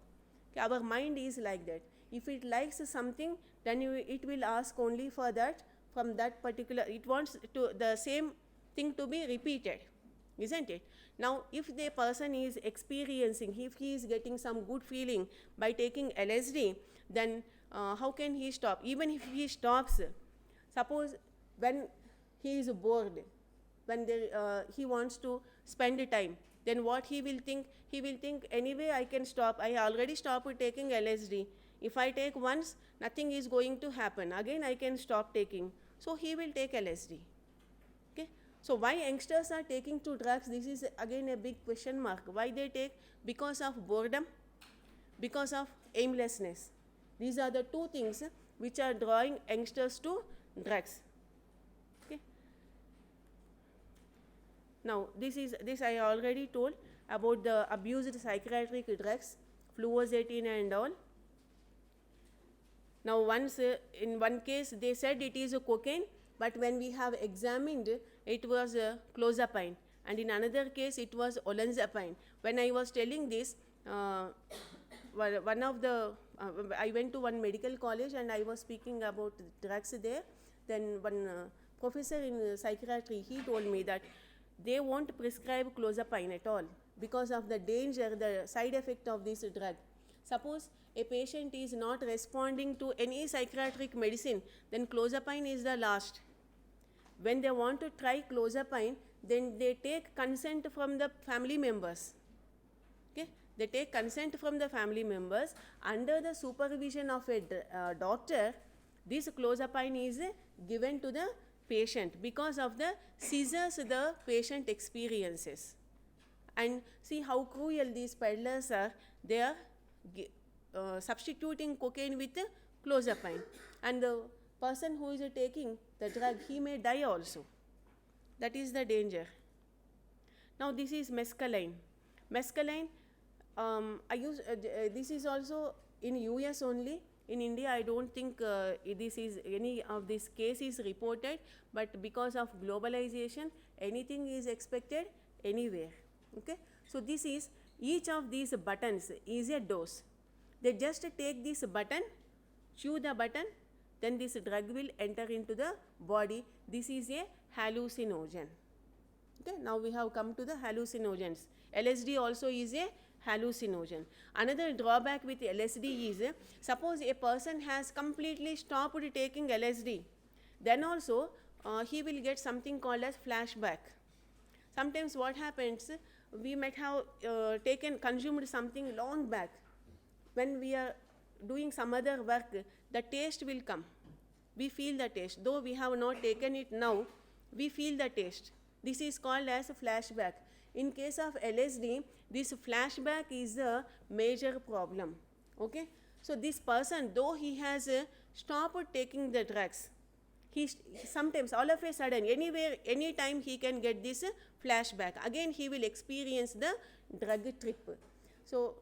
Okay, our mind is like that. If it likes something, then it will ask only for that, from that particular, it wants to the same thing to be repeated, isn't it? Now, if the person is experiencing, if he is getting some good feeling by taking LSD, then how can he stop? Even if he stops, suppose when he is bored, when he wants to spend time, then what he will think? He will think, anyway I can stop. I already stopped taking LSD. If I take once, nothing is going to happen. Again I can stop taking. So he will take LSD. Okay. So why youngsters are taking to drugs? This is again a big question mark. Why they take? Because of boredom, because of aimlessness. These are the two things which are drawing youngsters to drugs. Okay. Now this I already told about the abused psychiatric drugs, fluoxetine and all. Now once in one case they said it is a cocaine, but when we have examined, it was clozapine, and in another case it was olanzapine. When I was telling this, one of the I went to one medical college and I was speaking about drugs there. Then one professor in psychiatry, he told me that they won't prescribe clozapine at all because of the danger, the side effect of this drug. Suppose a patient is not responding to any psychiatric medicine, then clozapine is the last. When they want to try clozapine, then they take consent from the family members. Okay? They take consent from the family members. Under the supervision of a doctor, this clozapine is given to the patient because of the seizures the patient experiences. And see how cruel these peddlers are. They are substituting cocaine with clozapine, and the person who is taking the drug, he may die also. That is the danger. Now this is mescaline. Mescaline, this is also in US only. In India, I don't think this is any of this case is reported, but because of globalization, anything is expected anywhere. Okay, so this is, each of these buttons is a dose. They just take this button, chew the button, then this drug will enter into the body. This is a hallucinogen. Okay, now we have come to the hallucinogens. LSD also is a hallucinogen. Another drawback with LSD is, suppose a person has completely stopped taking LSD, then also he will get something called as flashback. Sometimes what happens, we might have consumed something long back. When we are doing some other work, the taste will come. We feel the taste. Though we have not taken it now, we feel the taste. This is called as a flashback. In case of LSD, this flashback is a major problem. Okay? So this person, though he has stopped taking the drugs, sometimes all of a sudden, anywhere, anytime he can get this flashback. Again, he will experience the drug trip. So,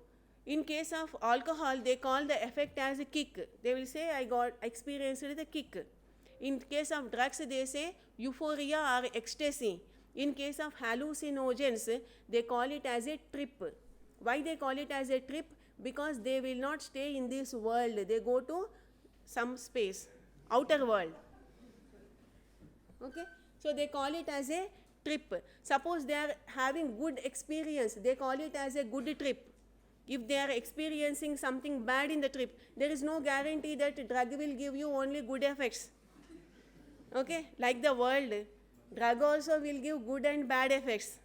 in case of alcohol, they call the effect as a kick. They will say, I experienced the kick. In case of drugs, they say euphoria or ecstasy. In case of hallucinogens, they call it as a trip. Why they call it as a trip? Because they will not stay in this world. They go to some space, outer world. Okay? So they call it as a trip. Suppose they are having good experience, they call it as a good trip. If they are experiencing something bad in the trip, there is no guarantee that drug will give you only good effects. Okay? Like the world, drug also will give good and bad effects.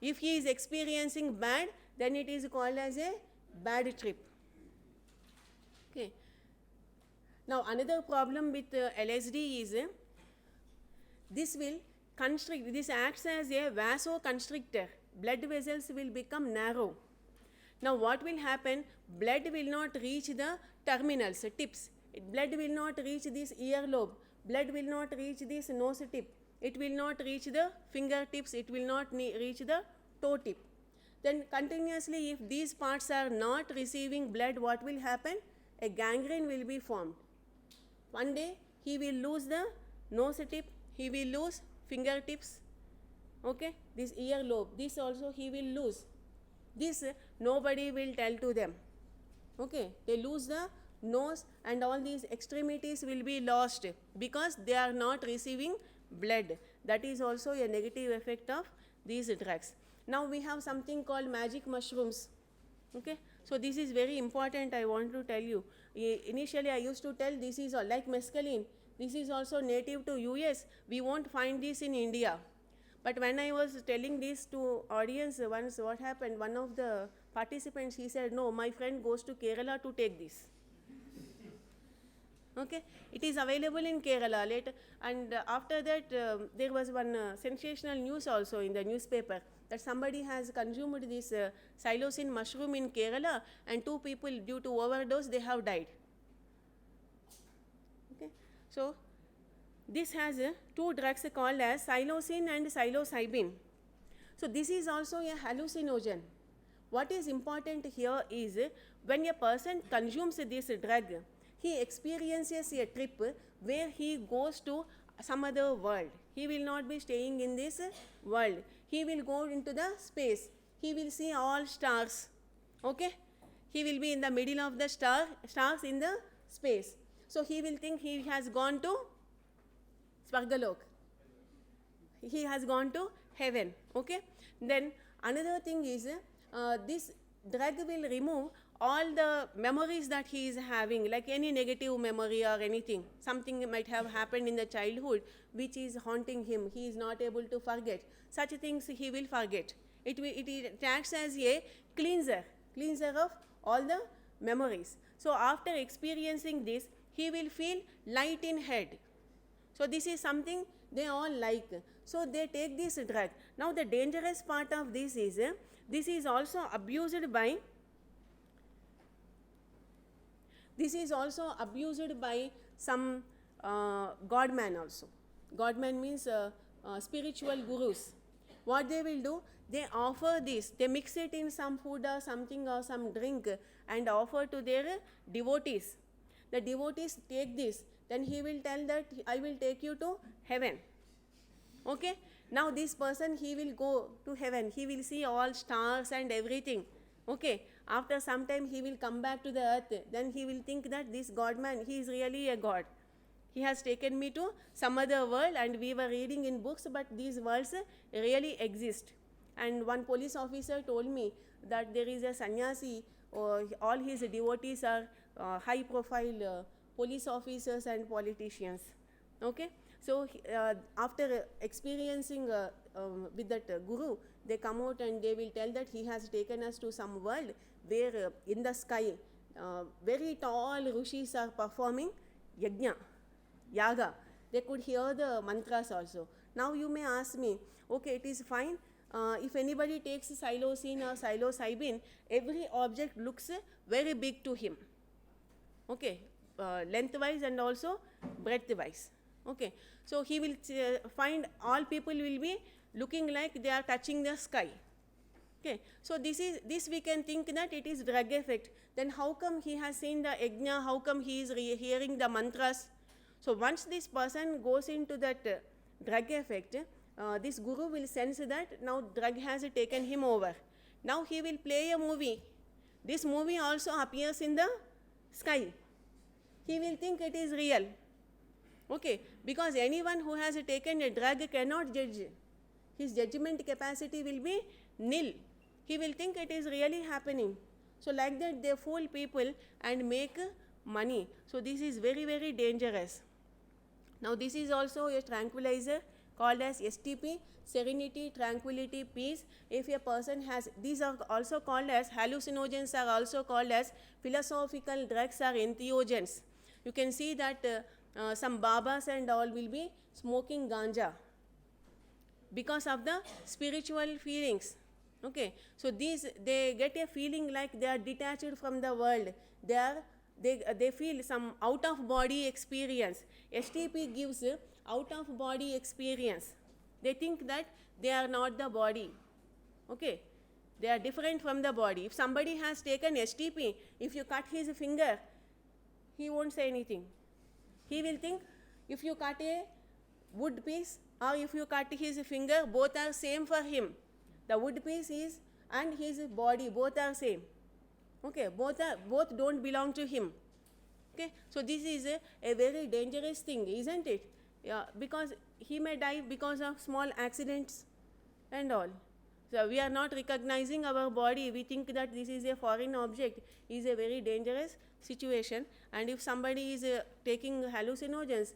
If he is experiencing bad, then it is called as a bad trip. Okay. Now another problem with LSD is this will constrict, this acts as a vasoconstrictor. Blood vessels will become narrow. Now what will happen? Blood will not reach the terminals, tips. Blood will not reach this earlobe. Blood will not reach this nose tip. It will not reach the fingertips. It will not reach the toe tip. Then continuously, if these parts are not receiving blood, what will happen? A gangrene will be formed. One day, he will lose the nose tip. He will lose fingertips. Okay, this earlobe. This also he will lose. This nobody will tell to them. Okay, they lose the nose and all these extremities will be lost because they are not receiving blood. That is also a negative effect of these drugs. Now we have something called magic mushrooms. Okay, so this is very important. I want to tell you. Initially I used to tell this is like mescaline. This is also native to US. We won't find this in India. But when I was telling this to audience once, what happened? One of the participants, he said, no, my friend goes to Kerala to take this. Okay, it is available in Kerala later, and after that there was one sensational news also in the newspaper that somebody has consumed this psilocin mushroom in Kerala, and 2 people due to overdose they have died. Okay, so this has 2 drugs called as psilocin and psilocybin. So this is also a hallucinogen. What is important here is when a person consumes this drug, he experiences a trip where he goes to some other world. He will not be staying in this world. He will go into the space. He will see all stars. Okay? He will be in the middle of the stars in the space. So he will think he has gone to Svargalok. He has gone to heaven. Okay? Then another thing is this drug will remove all the memories that he is having, like any negative memory or anything. Something might have happened in the childhood which is haunting him. He is not able to forget. Such things he will forget. It acts as a cleanser of all the memories. So after experiencing this, he will feel light in head. So this is something they all like. So they take this drug. Now the dangerous part of this is, this is also abused by some godman also. Godman means spiritual gurus. What they will do, they offer this, they mix it in some food or something or some drink and offer to their devotees. The devotees take this, then he will tell that I will take you to heaven. Okay? Now this person, he will go to heaven, he will see all stars and everything. Okay? After some time he will come back to the earth, then he will think that this godman, he is really a god. He has taken me to some other world and we were reading in books, but these worlds really exist. And one police officer told me that there is a sannyasi, all his devotees are high profile police officers and politicians. Okay? So after experiencing with that guru, they come out and they will tell that he has taken us to some world where in the sky very tall rishis are performing yaga. They could hear the mantras also. Now you may ask me, okay, it is fine. If anybody takes psilocin or psilocybin, every object looks very big to him. Okay, lengthwise and also breadthwise. Okay, so he will find all people will be looking like they are touching the sky. Okay, so this we can think that it is drug effect. Then how come he has seen the yajna? How come he is hearing the mantras? So once this person goes into that drug effect, this guru will sense that now drug has taken him over. Now he will play a movie. This movie also appears in the sky. He will think it is real. Okay, because anyone who has taken a drug cannot judge. His judgment capacity will be nil. He will think it is really happening. So like that they fool people and make money. So this is very, very dangerous. Now this is also a tranquilizer called as STP, serenity, tranquility, peace. If a person has, these are also called as hallucinogens, are also called as philosophical drugs or entheogens. You can see that some babas and all will be smoking ganja because of the spiritual feelings. Okay, so they get a feeling like they are detached from the world. They feel some out of body experience. STP gives out of body experience. They think that they are not the body. Okay, they are different from the body. If somebody has taken STP, if you cut his finger, he won't say anything. He will think if you cut a wood piece or if you cut his finger, both are same for him. The wood piece is and his body both are same. Okay, both don't belong to him. Okay, so this is a very dangerous thing, isn't it? Yeah, because he may die because of small accidents and all. So we are not recognizing our body. We think that this is a foreign object. Is a very dangerous situation. And if somebody is taking hallucinogens,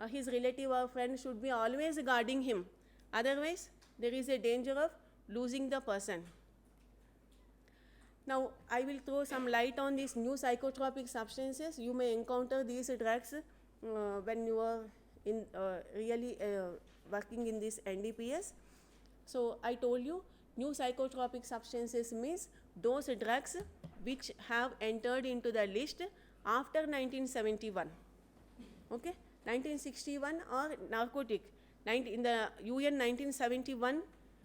his relative or friend should be always guarding him. Otherwise, there is a danger of losing the person. Now, I will throw some light on these new psychotropic substances. You may encounter these drugs when you are in really working in this NDPS. So, I told you, new psychotropic substances means those drugs which have entered into the list after 1971. Okay, 1961 or narcotic. In the UN 1971,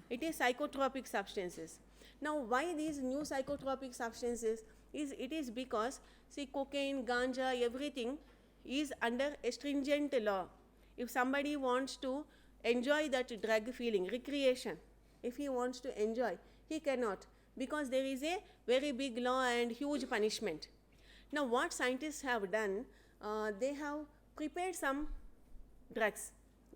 it is psychotropic substances. Now, why these new psychotropic substances? It is because, see, cocaine, ganja, everything is under a stringent law. If somebody wants to enjoy that drug feeling, recreation, if he wants to enjoy, he cannot, because there is a very big law and huge punishment. Now, what scientists have done, they have prepared some drugs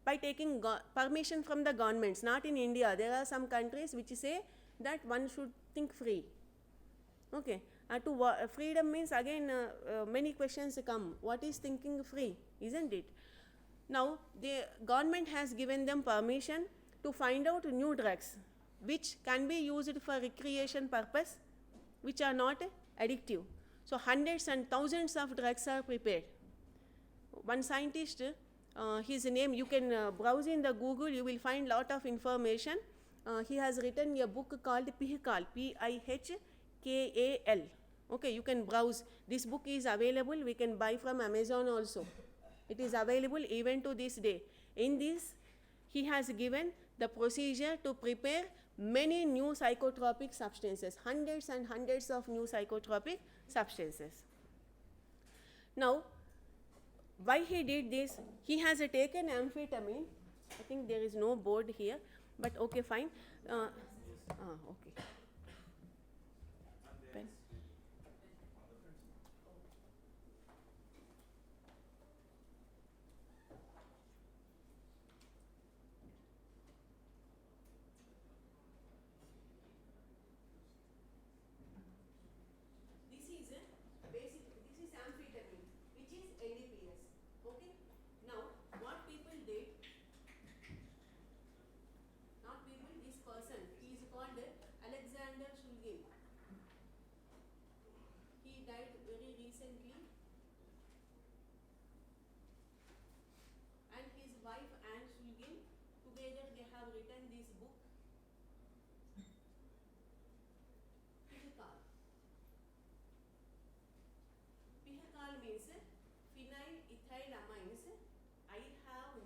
by taking permission from the governments. Not in India. There are some countries which say that one should think free. Okay, freedom means again many questions come. What is thinking free, isn't it? Now the government has given them permission to find out new drugs which can be used for recreation purpose, which are not addictive. So hundreds and thousands of drugs are prepared. One scientist, his name, you can browse in the Google, you will find lot of information. He has written a book called Pihkal, P-I-H-K-A-L. Okay, you can browse. This book is available. We can buy from Amazon also. It is available even to this day. In this, he has given the procedure to prepare many new psychotropic substances, hundreds and hundreds of new psychotropic substances. Now, why he did this? He has taken amphetamine. I think there is no board here, but okay, fine. Okay. Pen. This is amphetamine, which is NDPS. Okay. Now, what people did? Not people. This person. He is called Alexander Shulgin. He died very recently, and his wife Anne Shulgin. Together they have written this book. Pihkal. Pihkal means phenylethylamines. I have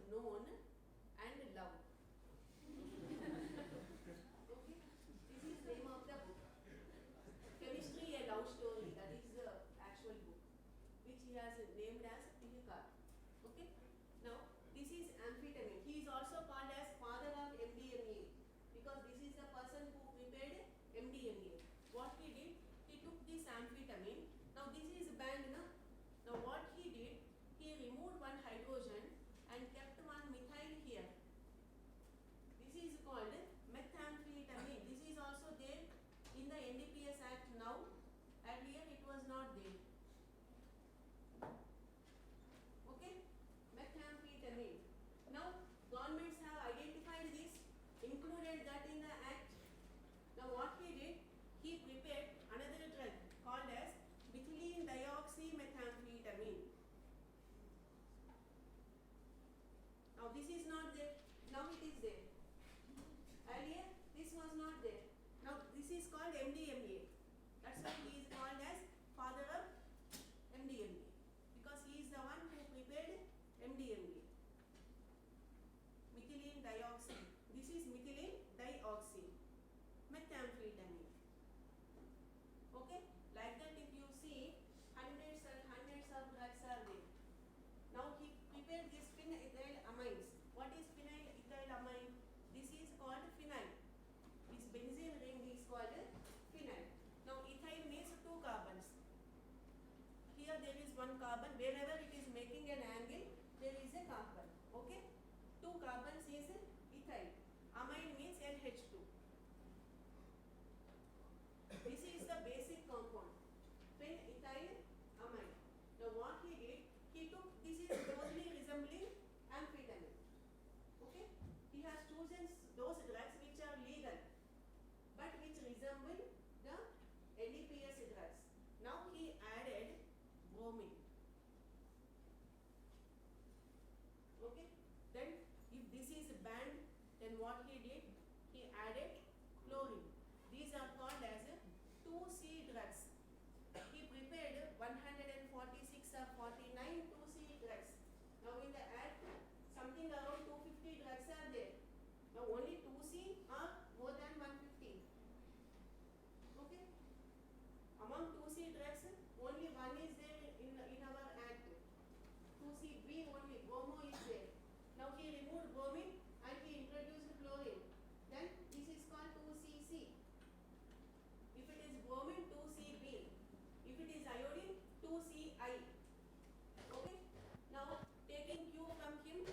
amphetamine. Okay, like that if you see hundreds and hundreds of drugs are there. Now he prepared this phenylethylamines. What is phenylethylamine? This is called phenyl. This benzene ring is called phenyl. Now ethyl means two carbons. Here there is one carbon. Wherever it is making an angle, there is a carbon. Okay, two carbons is ethyl. Amine means NH2. This is the basic compound, phenethylamine. Now what he did, he took, this is closely resembling amphetamine. Okay, he has chosen those drugs which are legal, but which resemble the NDPS drugs. Now he added bromine. Okay, then if this is banned, then what he did, he added chlorine. These are called as 2C drugs. He prepared 146 or 49 2C drugs. Now in the act, something around 250 drugs are there. Now only 2C are more than 150. Okay, among 2C drugs, only one is there in our act. 2CB only, bromo is there. Now he removed bromine and he introduced chlorine. Then this is called 2CC. If it is bromine, 2CB. If it is iodine, 2CI. Okay. Now taking cue from him,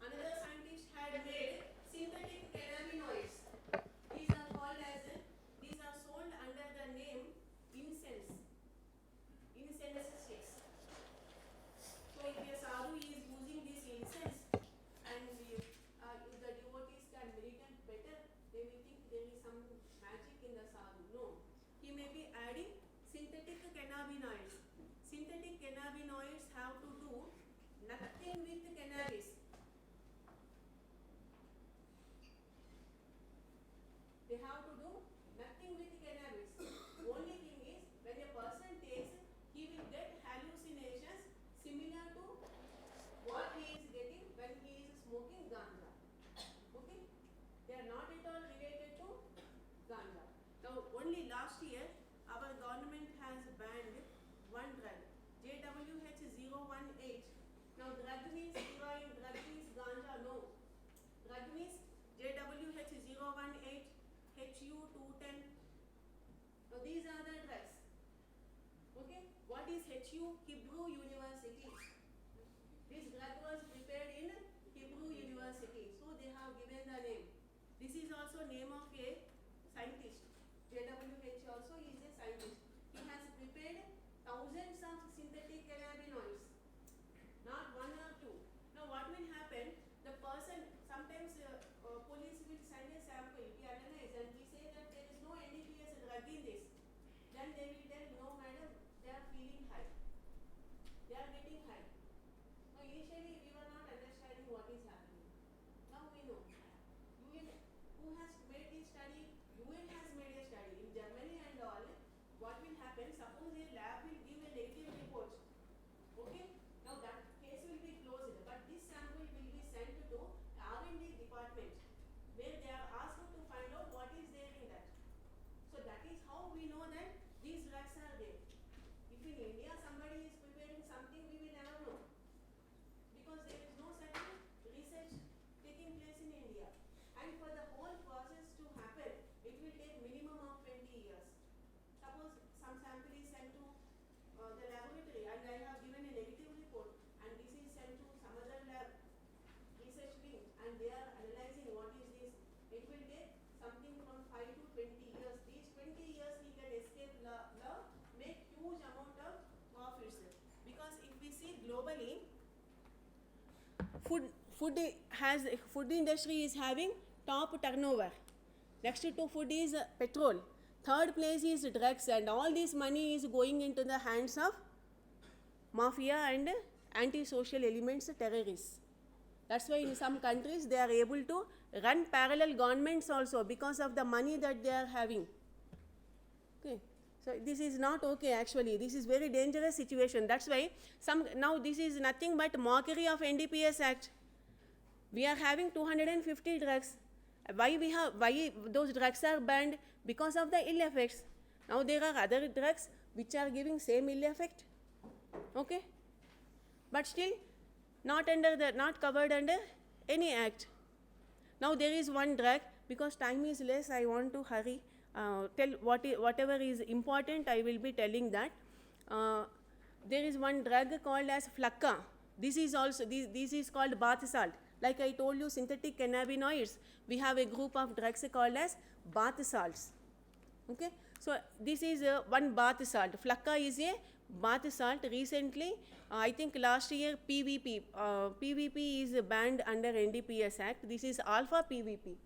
another scientist had made synthetic cannabinoids. These are called as, these are sold under the name incense. Incense sticks. So if a sadhu is using this incense and if the devotees can meditate better, they will think there is some magic in the sadhu. No. He may be adding synthetic cannabinoids. Synthetic cannabinoids have to do nothing with cannabis. They have to do nothing with cannabis. Only thing is, when a person takes, he will get hallucinations similar to what he is getting when he is smoking ganja. Okay? They are not at all related to ganja. Now, only last year, our government has banned one drug, JWH018. Now, drug means heroin, drug means ganja, no. Drug means JWH018, HU210. Now, these are the drugs. Okay, what is HU? Hebrew University. This drug was prepared in Hebrew University, so they have given the name. This is also name of a scientist. JWH also is a scientist. He has prepared thousands of synthetic cannabinoids, not one or two. Now what will happen? The person, sometimes police will send a sample, we analyze and we say that there is no NDPS drug in this. Then they will tell, no madam, they are feeling high. They are getting high. Now initially we were not understanding what is happening. Now we know. UN, who has made this study? UN has made a study. In Germany and all, what will happen? Suppose a lab will give a negative report. Okay? Now that case will be closed. But this sample will be sent to R&D department, where they are asked to find out what is there in that. So that is how we know that these drugs are there. If in India somebody is preparing something, we will never know. Because there is no such research taking place in India. And for the whole process to happen, it will take minimum of 20 years. Suppose some sample is sent to the laboratory and I have given a negative report, and this is sent to some other lab, research wing, and they are analyzing what is this. It will take something from 5 to 20 years. These 20 years he can escape law, make huge amount of profits. Because if we see globally, food industry is having top turnover. Next to food is petrol. Third place is drugs, and all this money is going into the hands of mafia and anti-social elements, terrorists. That's why in some countries they are able to run parallel governments also because of the money that they are having. Okay. So this is not okay actually. This is very dangerous situation. That's why now this is nothing but mockery of NDPS Act. We are having 250 drugs. Why those drugs are banned? Because of the ill effects. Now there are other drugs which are giving same ill effect. Okay, but still not covered under any act. Now there is one drug, because time is less, I want to hurry. Tell whatever is important, I will be telling that. There is one drug called as Flakka. This is also this is called bath salt. Like I told you, synthetic cannabinoids. We have a group of drugs called as bath salts. Okay, so this is one bath salt. Flakka is a bath salt. Recently, I think last year PVP is banned under NDPS Act. This is alpha PVP.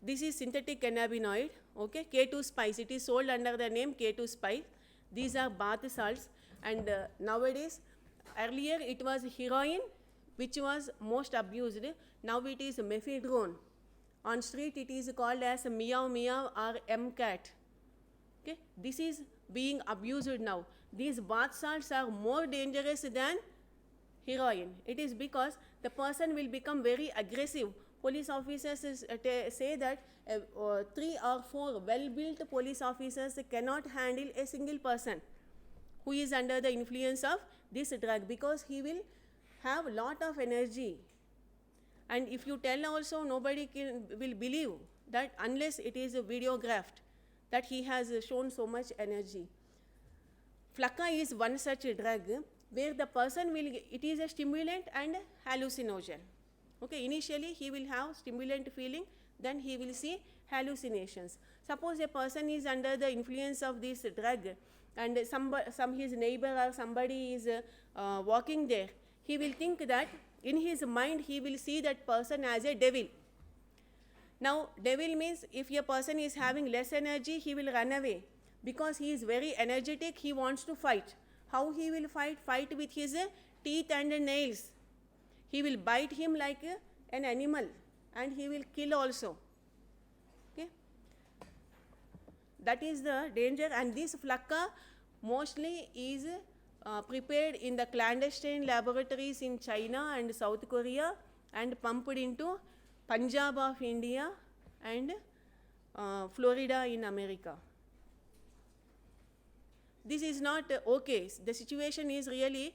This is synthetic cannabinoid, okay, K2 spice. It is sold under the name K2 spice. These are bath salts, and nowadays, earlier it was heroin, which was most abused. Now it is mephedrone. On street it is called as meow meow or MCAT. Okay, this is being abused now. These bath salts are more dangerous than heroin. It is because the person will become very aggressive. Police officers say that 3 or 4 well-built police officers cannot handle a single person who is under the influence of this drug, because he will have a lot of energy. And if you tell also, nobody will believe that unless it is videographed that he has shown so much energy. Flakka is one such drug where the person it is a stimulant and hallucinogen. Okay, initially he will have stimulant feeling, then he will see hallucinations. Suppose a person is under the influence of this drug, and his neighbor or somebody is walking there, he will think that in his mind he will see that person as a devil. Now devil means if a person is having less energy, he will run away, because he is very energetic, he wants to fight. How he will fight? Fight with his teeth and nails. He will bite him like an animal, and he will kill also. Okay, that is the danger. And this Flakka mostly is prepared in the clandestine laboratories in China and South Korea, and pumped into Punjab of India and Florida in America. This is not okay. The situation is really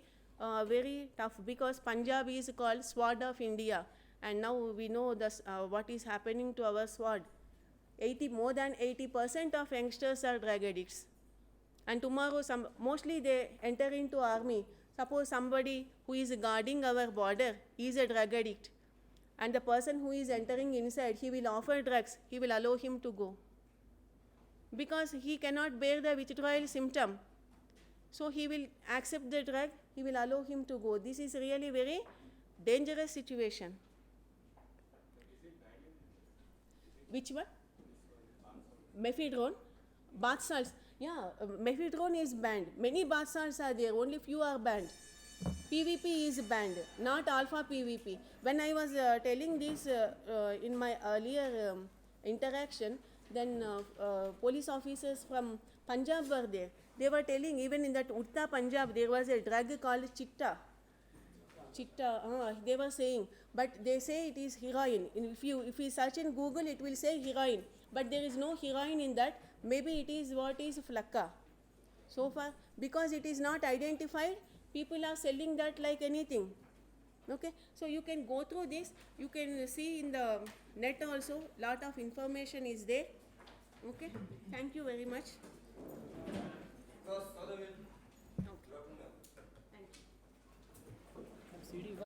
very tough, because Punjab is called Sword of India, and now we know what is happening to our sword. More than 80% of youngsters are drug addicts, and tomorrow mostly they enter into army. Suppose somebody who is guarding our border is a drug addict, and the person who is entering inside, he will offer drugs, he will allow him to go, because he cannot bear the withdrawal symptom. So he will accept the drug, he will allow him to go. This is really very dangerous situation. Which one? Mephedrone? Bath salts. Yeah, mephedrone is banned. Many bath salts are there, only few are banned. PVP is banned, not alpha PVP. When I was telling this in my earlier interaction, then police officers from Punjab were there. They were telling, even in that Uttar Punjab, there was a drug called Chitta. They were saying, but they say it is heroin. If you search in Google, it will say heroin, but there is no heroin in that. Maybe it is what is Flakka. So far, because it is not identified, people are selling that like anything. Okay, so you can go through this. You can see in the net also, lot of information is there. Okay, thank you very much. Okay. Thank you.